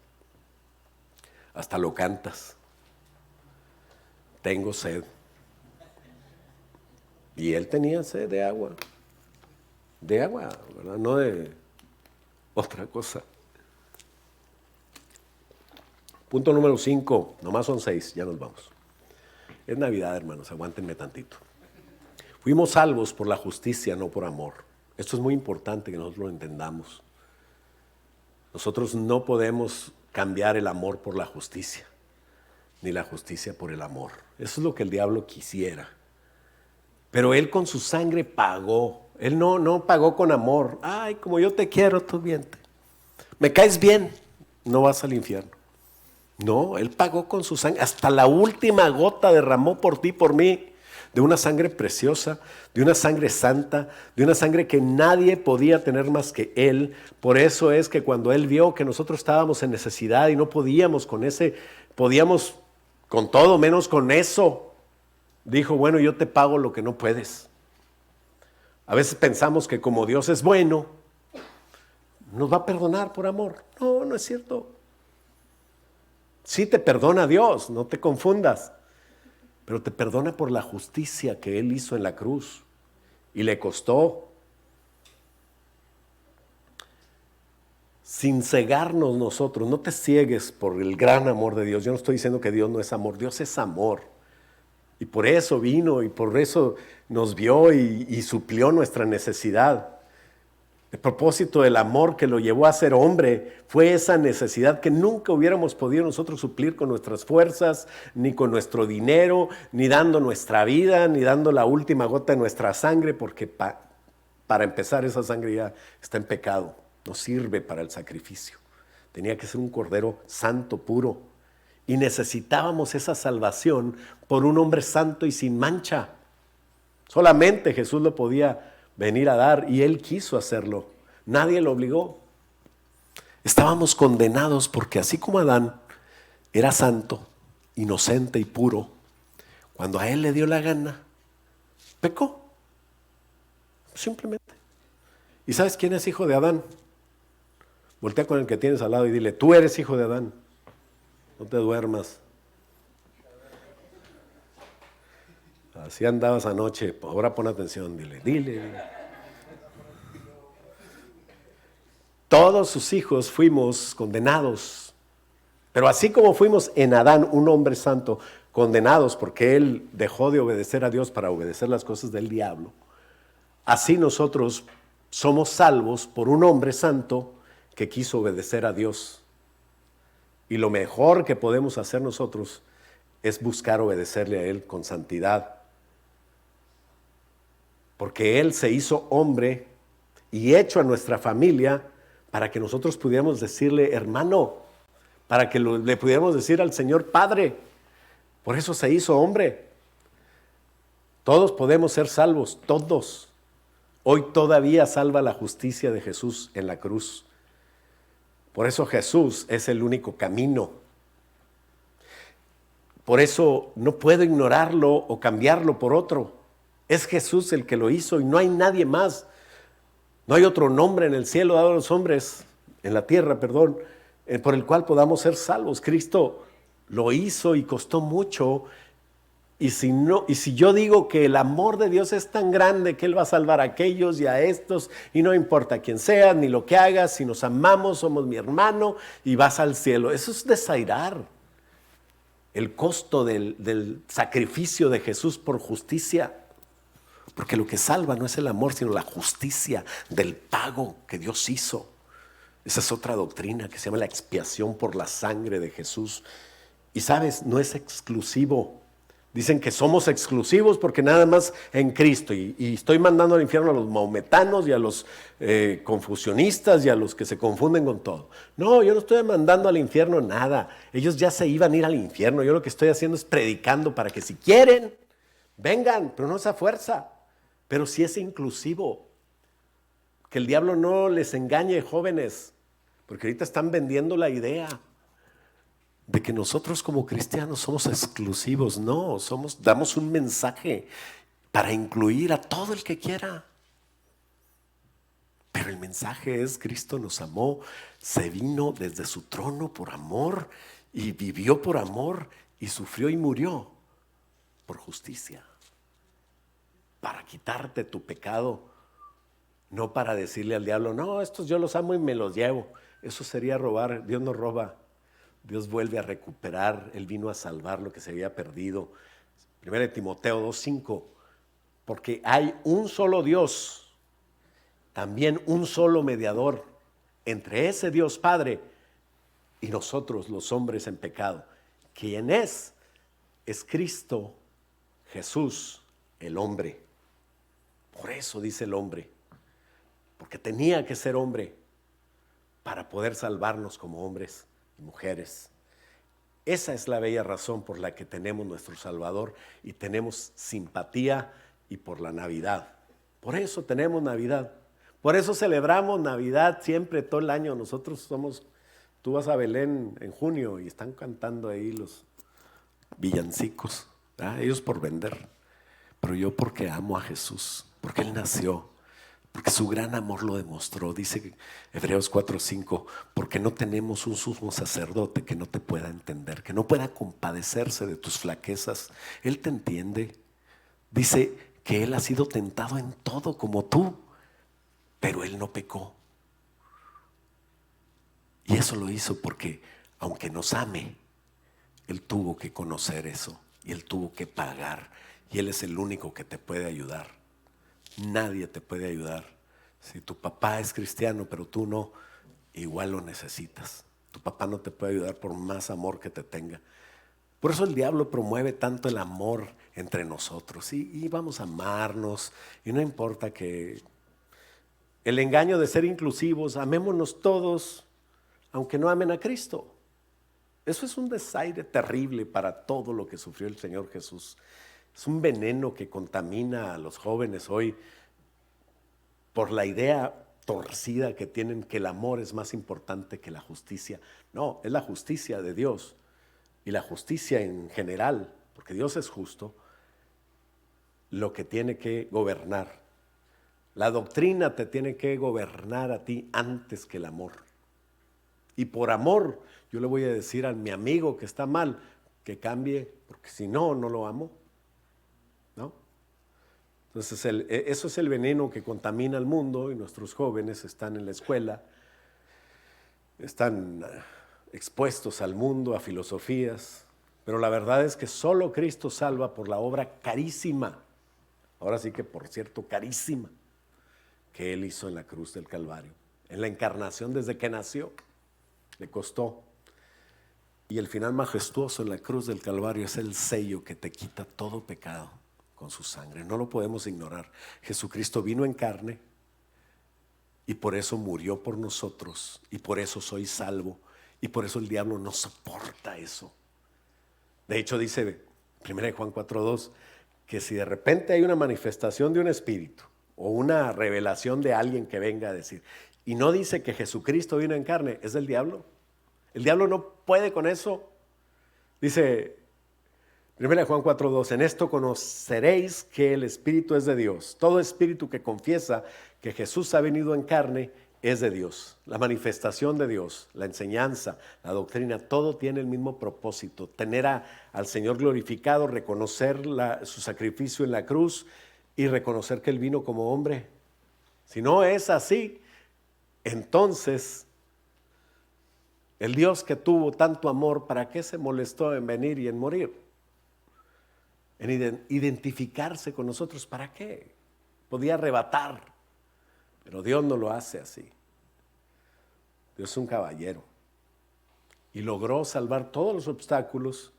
Hasta lo cantas. Tengo sed. Y él tenía sed de agua, ¿verdad? No de otra cosa. Punto número 5, nomás son 6, ya nos vamos. Es Navidad, hermanos, aguántenme tantito. Fuimos salvos por la justicia, no por amor. Esto es muy importante que nosotros lo entendamos. Nosotros no podemos cambiar el amor por la justicia, ni la justicia por el amor. Eso es lo que el diablo quisiera. Pero Él con su sangre pagó. Él no pagó con amor. Ay, como yo te quiero, tú miente. Me caes bien, no vas al infierno. No, Él pagó con su sangre. Hasta la última gota derramó por ti, por mí. De una sangre preciosa, de una sangre santa, de una sangre que nadie podía tener más que Él. Por eso es que cuando Él vio que nosotros estábamos en necesidad y no podíamos con ese, podíamos con todo menos con eso, dijo, bueno, yo te pago lo que no puedes. A veces pensamos que como Dios es bueno, nos va a perdonar por amor. No, no es cierto. Sí te perdona Dios, no te confundas. Pero te perdona por la justicia que Él hizo en la cruz. Y le costó. Sin cegarnos nosotros. No te ciegues por el gran amor de Dios. Yo no estoy diciendo que Dios no es amor. Dios es amor. Y por eso vino y por eso nos vio y suplió nuestra necesidad. El propósito del amor que lo llevó a ser hombre fue esa necesidad que nunca hubiéramos podido nosotros suplir con nuestras fuerzas, ni con nuestro dinero, ni dando nuestra vida, ni dando la última gota de nuestra sangre, porque para empezar esa sangre ya está en pecado, no sirve para el sacrificio. Tenía que ser un cordero santo, puro, y necesitábamos esa salvación por un hombre santo y sin mancha. Solamente Jesús lo podía venir a dar y Él quiso hacerlo. Nadie lo obligó. Estábamos condenados porque así como Adán era santo, inocente y puro, cuando a él le dio la gana, pecó. Simplemente. ¿Y sabes quién es hijo de Adán? Voltea con el que tienes al lado y dile, tú eres hijo de Adán. No te duermas. Así andabas anoche, ahora pon atención, dile. Todos sus hijos fuimos condenados, pero así como fuimos en Adán, un hombre santo, condenados porque él dejó de obedecer a Dios para obedecer las cosas del diablo, así nosotros somos salvos por un hombre santo que quiso obedecer a Dios. Y lo mejor que podemos hacer nosotros es buscar obedecerle a Él con santidad. Porque Él se hizo hombre y hecho a nuestra familia para que nosotros pudiéramos decirle hermano, para que le pudiéramos decir al Señor Padre. Por eso se hizo hombre. Todos podemos ser salvos, todos. Hoy todavía salva la justicia de Jesús en la cruz. Por eso Jesús es el único camino. Por eso no puedo ignorarlo o cambiarlo por otro. Es Jesús el que lo hizo y no hay nadie más. No hay otro nombre en el cielo dado a los hombres, en la tierra, perdón, por el cual podamos ser salvos. Cristo lo hizo y costó mucho. Y si yo digo que el amor de Dios es tan grande que Él va a salvar a aquellos y a estos, y no importa quién sea, ni lo que hagas, si nos amamos, somos mi hermano y vas al cielo. Eso es desairar el costo del sacrificio de Jesús por justicia. Porque lo que salva no es el amor, sino la justicia del pago que Dios hizo. Esa es otra doctrina que se llama la expiación por la sangre de Jesús. Y sabes, no es exclusivo. Dicen que somos exclusivos porque nada más en Cristo. Y estoy mandando al infierno a los maometanos y a los confusionistas y a los que se confunden con todo. No, yo no estoy mandando al infierno nada. Ellos ya se iban a ir al infierno. Yo lo que estoy haciendo es predicando para que si quieren, vengan, pero no es a fuerza. Pero sí es inclusivo. Que el diablo no les engañe, jóvenes. Porque ahorita están vendiendo la idea de que nosotros como cristianos somos exclusivos. No, damos un mensaje para incluir a todo el que quiera. Pero el mensaje es: Cristo nos amó, se vino desde su trono por amor y vivió por amor y sufrió y murió por justicia, para quitarte tu pecado, no para decirle al diablo: no, estos yo los amo y me los llevo. Eso sería robar. Dios no roba. Dios vuelve a recuperar. Él vino a salvar lo que se había perdido. 1 Timoteo 2:5. Porque hay un solo Dios, también un solo mediador entre ese Dios Padre y nosotros los hombres en pecado. ¿Quién es? Es Cristo Jesús, el hombre. Por eso dice el hombre, porque tenía que ser hombre para poder salvarnos como hombres y mujeres. Esa es la bella razón por la que tenemos nuestro Salvador y tenemos simpatía, y por la Navidad. Por eso tenemos Navidad. Por eso celebramos Navidad siempre, todo el año. Tú vas a Belén en junio y están cantando ahí los villancicos, ¿verdad? Ellos por vender, pero yo porque amo a Jesús, porque Él nació, porque su gran amor lo demostró. Dice Hebreos 4:5, porque no tenemos un sumo sacerdote que no te pueda entender, que no pueda compadecerse de tus flaquezas. Él te entiende. Dice que Él ha sido tentado en todo como tú, pero Él no pecó. Y eso lo hizo porque, aunque nos ame, Él tuvo que conocer eso y Él tuvo que pagar. Y Él es el único que te puede ayudar. Nadie te puede ayudar. Si tu papá es cristiano pero tú no, igual lo necesitas. Tu papá no te puede ayudar por más amor que te tenga. Por eso el diablo promueve tanto el amor entre nosotros y vamos a amarnos, y no importa que el engaño de ser inclusivos, amémonos todos, aunque no amen a Cristo. Eso es un desaire terrible para todo lo que sufrió el Señor Jesús. Es un veneno que contamina a los jóvenes hoy por la idea torcida que tienen que el amor es más importante que la justicia. No, es la justicia de Dios y la justicia en general, porque Dios es justo, lo que tiene que gobernar. La doctrina te tiene que gobernar a ti antes que el amor. Y por amor yo le voy a decir a mi amigo que está mal que cambie, porque si no, no lo amo, ¿no? Entonces eso es el veneno que contamina al mundo, y nuestros jóvenes están en la escuela, están expuestos al mundo, a filosofías, pero la verdad es que solo Cristo salva por la obra carísima, ahora sí que por cierto carísima, que Él hizo en la cruz del Calvario, en la encarnación desde que nació, le costó. Y el final majestuoso en la cruz del Calvario es el sello que te quita todo pecado con su sangre. No lo podemos ignorar. Jesucristo vino en carne y por eso murió por nosotros, y por eso soy salvo, y por eso el diablo no soporta eso. De hecho dice 1 Juan 4:2 que si de repente hay una manifestación de un espíritu o una revelación de alguien que venga a decir, y no dice que Jesucristo vino en carne, es del diablo. El diablo no puede con eso. Dice 1 Juan 4:2, en esto conoceréis que el Espíritu es de Dios. Todo espíritu que confiesa que Jesús ha venido en carne es de Dios. La manifestación de Dios, la enseñanza, la doctrina, todo tiene el mismo propósito: tener al Señor glorificado, reconocer su sacrificio en la cruz y reconocer que Él vino como hombre. Si no es así, entonces el Dios que tuvo tanto amor, ¿para qué se molestó en venir y en morir? En identificarse con nosotros, ¿para qué? Podía arrebatar, pero Dios no lo hace así. Dios es un caballero. Y logró salvar todos los obstáculos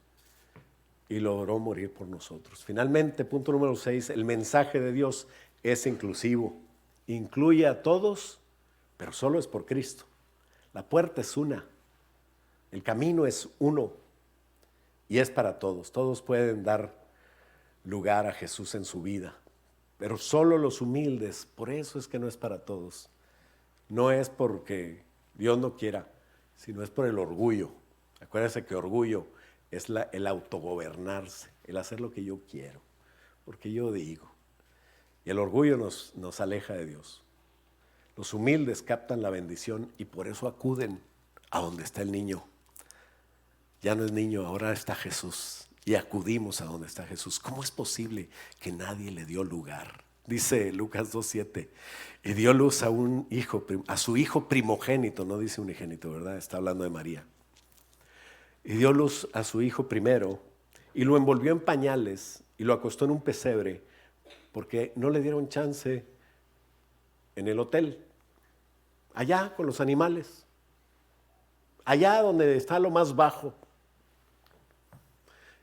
y logró morir por nosotros. Finalmente, punto número 6, el mensaje de Dios es inclusivo. Incluye a todos, pero solo es por Cristo. La puerta es una. El camino es uno. Y es para todos. Todos pueden dar lugar a Jesús en su vida. Pero solo los humildes. Por eso es que no es para todos. No es porque Dios no quiera, sino es por el orgullo. Acuérdense que orgullo es el autogobernarse, el hacer lo que yo quiero, porque yo digo. Y el orgullo nos aleja de Dios. Los humildes captan la bendición y por eso acuden a donde está el niño. Ya no es niño, ahora está Jesús. Y acudimos a donde está Jesús. ¿Cómo es posible que nadie le dio lugar? Dice Lucas 2:7, y dio luz a un hijo, a su hijo primogénito, no dice unigénito, ¿verdad? Está hablando de María. Y dio luz a su hijo primero, y lo envolvió en pañales, y lo acostó en un pesebre, porque no le dieron chance en el hotel, allá con los animales, allá donde está lo más bajo.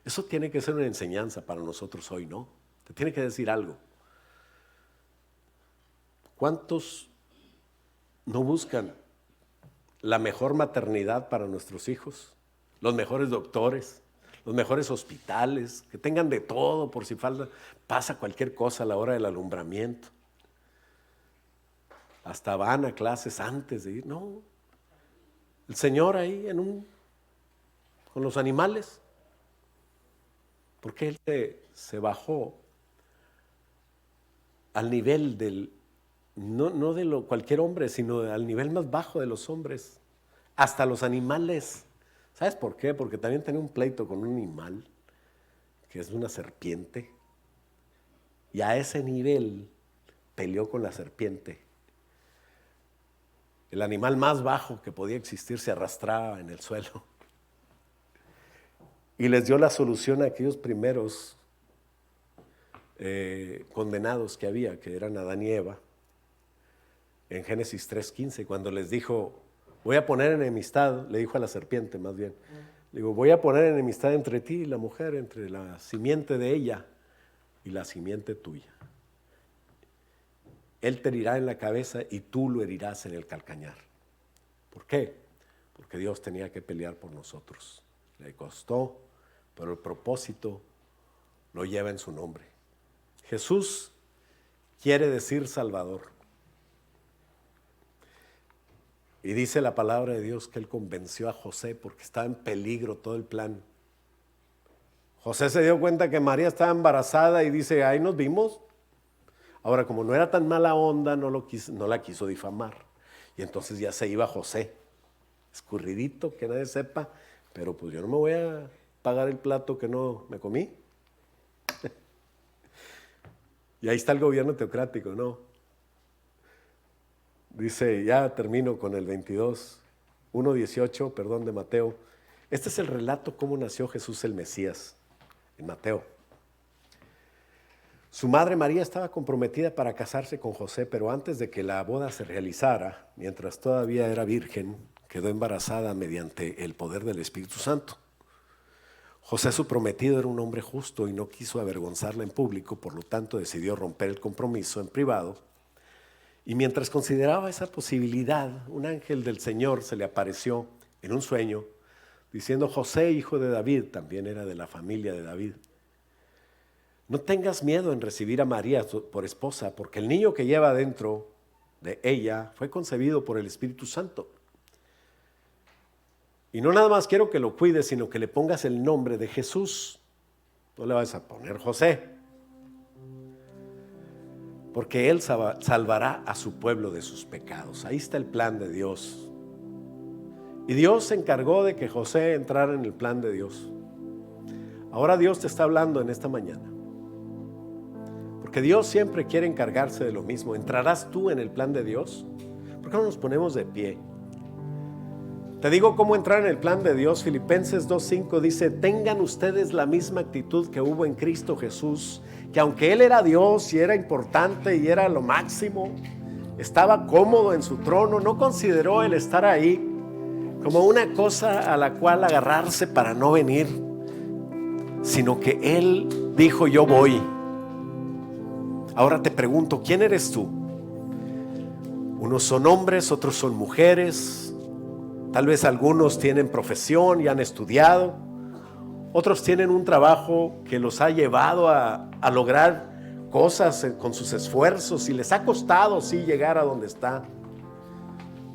Eso tiene que ser una enseñanza para nosotros hoy, ¿no? Te tiene que decir algo. ¿Cuántos no buscan la mejor maternidad para nuestros hijos? Los mejores doctores, los mejores hospitales, que tengan de todo por si pasa cualquier cosa a la hora del alumbramiento. Hasta van a clases antes de ir. No, el Señor ahí con los animales. Porque Él se bajó al nivel no de cualquier hombre, sino al nivel más bajo de los hombres, hasta los animales. ¿Sabes por qué? Porque también tenía un pleito con un animal, que es una serpiente, y a ese nivel peleó con la serpiente. El animal más bajo que podía existir se arrastraba en el suelo. Y les dio la solución a aquellos primeros condenados que había, que eran Adán y Eva, en Génesis 3:15, cuando les dijo, voy a poner enemistad, le dijo a la serpiente más bien, le digo, voy a poner enemistad entre ti y la mujer, entre la simiente de ella y la simiente tuya. Él te herirá en la cabeza y tú lo herirás en el calcañar. ¿Por qué? Porque Dios tenía que pelear por nosotros. Le costó, pero el propósito lo lleva en su nombre. Jesús quiere decir Salvador. Y dice la palabra de Dios que Él convenció a José porque estaba en peligro todo el plan. José se dio cuenta que María estaba embarazada y dice, ahí nos vimos. Ahora, como no era tan mala onda, no la quiso difamar. Y entonces ya se iba José, escurridito, que nadie sepa, pero pues yo no me voy a pagar el plato que no me comí. Y ahí está el gobierno teocrático, ¿no? Dice, ya termino con el 1:18, de Mateo. Este es el relato cómo nació Jesús el Mesías, en Mateo. Su madre María estaba comprometida para casarse con José, pero antes de que la boda se realizara, mientras todavía era virgen, quedó embarazada mediante el poder del Espíritu Santo. José, su prometido, era un hombre justo y no quiso avergonzarla en público, por lo tanto decidió romper el compromiso en privado. Y mientras consideraba esa posibilidad, un ángel del Señor se le apareció en un sueño, diciendo, José, hijo de David, también era de la familia de David, no tengas miedo en recibir a María por esposa, porque el niño que lleva dentro de ella fue concebido por el Espíritu Santo. Y no nada más quiero que lo cuides, sino que le pongas el nombre de Jesús. No le vas a poner José, porque Él salvará a su pueblo de sus pecados. Ahí está el plan de Dios. Y Dios se encargó de que José entrara en el plan de Dios. Ahora Dios te está hablando en esta mañana, porque Dios siempre quiere encargarse de lo mismo. ¿Entrarás tú en el plan de Dios? ¿Por qué no nos ponemos de pie? Te digo cómo entrar en el plan de Dios. Filipenses 2:5 dice, tengan ustedes la misma actitud que hubo en Cristo Jesús, que aunque Él era Dios y era importante y era lo máximo, estaba cómodo en su trono, no consideró el estar ahí como una cosa a la cual agarrarse para no venir, sino que Él dijo: yo voy. Ahora te pregunto, ¿quién eres tú? Unos son hombres, otros son mujeres. Tal vez algunos tienen profesión y han estudiado. Otros tienen un trabajo que los ha llevado a lograr cosas con sus esfuerzos y les ha costado sí llegar a donde está.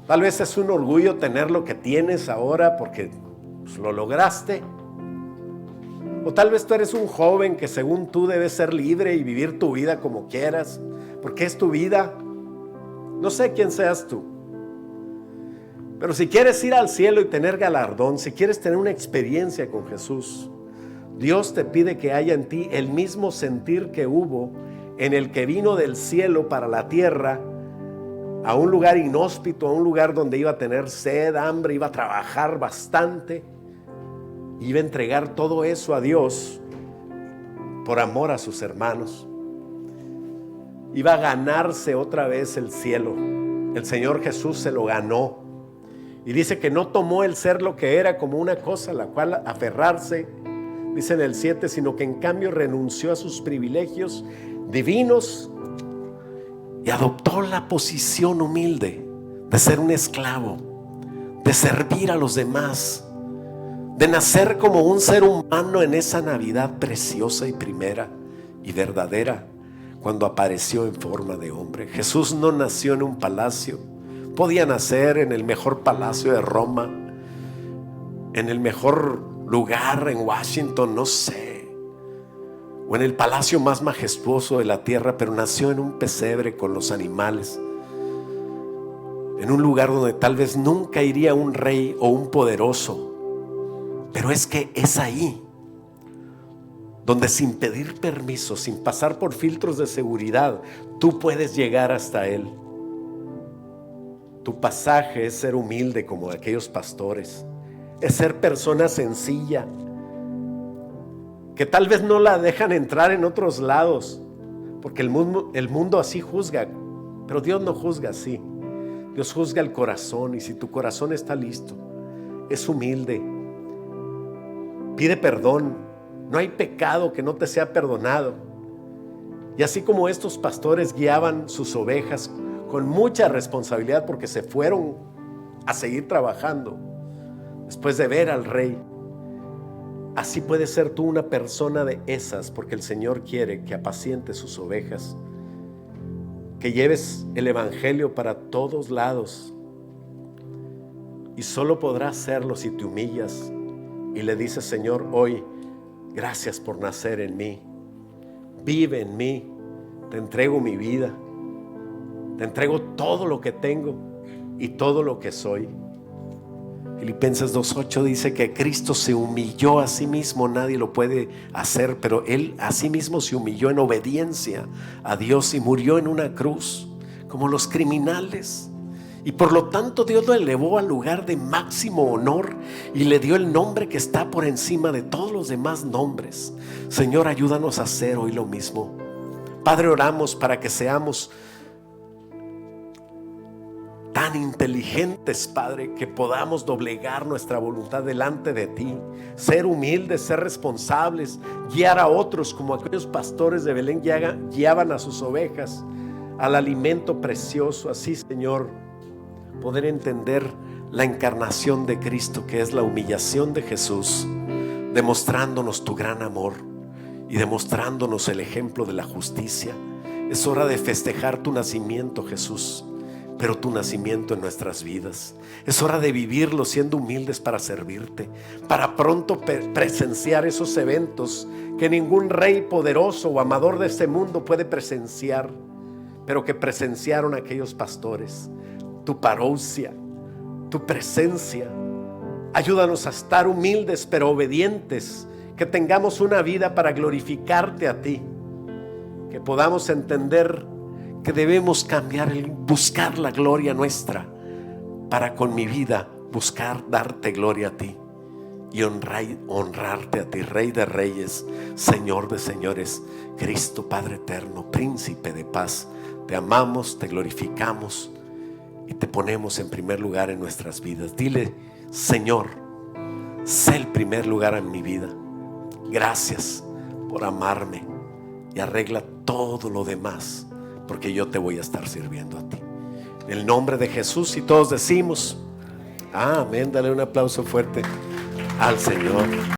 Tal vez es un orgullo tener lo que tienes ahora porque pues, lo lograste. O tal vez tú eres un joven que según tú debes ser libre y vivir tu vida como quieras, porque es tu vida. No sé quién seas tú. Pero si quieres ir al cielo y tener galardón, si quieres tener una experiencia con Jesús, Dios te pide que haya en ti el mismo sentir que hubo en el que vino del cielo para la tierra, a un lugar inhóspito, a un lugar donde iba a tener sed, hambre, iba a trabajar bastante, iba a entregar todo eso a Dios por amor a sus hermanos. Iba a ganarse otra vez el cielo. El Señor Jesús se lo ganó. Y dice que no tomó el ser lo que era como una cosa a la cual aferrarse, dice en el 7, sino que en cambio renunció a sus privilegios divinos y adoptó la posición humilde de ser un esclavo, de servir a los demás, de nacer como un ser humano en esa Navidad preciosa y primera y verdadera, cuando apareció en forma de hombre. Jesús no nació en un palacio. Podía nacer en el mejor palacio de Roma, en el mejor lugar en Washington, no sé, o en el palacio más majestuoso de la tierra, pero nació en un pesebre con los animales, en un lugar donde tal vez nunca iría un rey o un poderoso. Pero es que es ahí donde, sin pedir permiso, sin pasar por filtros de seguridad, tú puedes llegar hasta Él. Tu pasaje es ser humilde como aquellos pastores, es ser persona sencilla, que tal vez no la dejan entrar en otros lados, porque el mundo así juzga, pero Dios no juzga así. Dios juzga el corazón, y si tu corazón está listo, es humilde, pide perdón. No hay pecado que no te sea perdonado. Y así como estos pastores guiaban sus ovejas con mucha responsabilidad, porque se fueron a seguir trabajando después de ver al rey, así puedes ser tú una persona de esas, porque el Señor quiere que apacientes sus ovejas, que lleves el evangelio para todos lados, y solo podrás hacerlo si te humillas y le dices: Señor, hoy gracias por nacer en mí, vive en mí, te entrego mi vida, te entrego todo lo que tengo y todo lo que soy. Filipenses 2:8 dice que Cristo se humilló a sí mismo. Nadie lo puede hacer, pero Él a sí mismo se humilló en obediencia a Dios y murió en una cruz como los criminales. Y por lo tanto Dios lo elevó al lugar de máximo honor y le dio el nombre que está por encima de todos los demás nombres. Señor, ayúdanos a hacer hoy lo mismo. Padre, oramos para que seamos tan inteligentes, Padre, que podamos doblegar nuestra voluntad delante de ti, ser humildes, ser responsables, guiar a otros como aquellos pastores de Belén guiaban a sus ovejas al alimento precioso. Así, Señor, poder entender la encarnación de Cristo, que es la humillación de Jesús, demostrándonos tu gran amor y demostrándonos el ejemplo de la justicia. Es hora de festejar tu nacimiento, Jesús, pero tu nacimiento en nuestras vidas. Es hora de vivirlo siendo humildes para servirte, para pronto presenciar esos eventos que ningún rey poderoso o amador de este mundo puede presenciar, pero que presenciaron aquellos pastores. Tu parousia, tu presencia. Ayúdanos a estar humildes pero obedientes, que tengamos una vida para glorificarte a ti, que podamos entender que debemos cambiar buscar la gloria nuestra, para con mi vida buscar darte gloria a ti y honrarte a ti, Rey de reyes, Señor de señores, Cristo Padre eterno, Príncipe de paz. Te amamos, te glorificamos y te ponemos en primer lugar en nuestras vidas. Dile Señor, sé el primer lugar en mi vida. Gracias por amarme y arregla todo lo demás, porque yo te voy a estar sirviendo a ti. En el nombre de Jesús, y todos decimos amén. Dale un aplauso fuerte al Señor.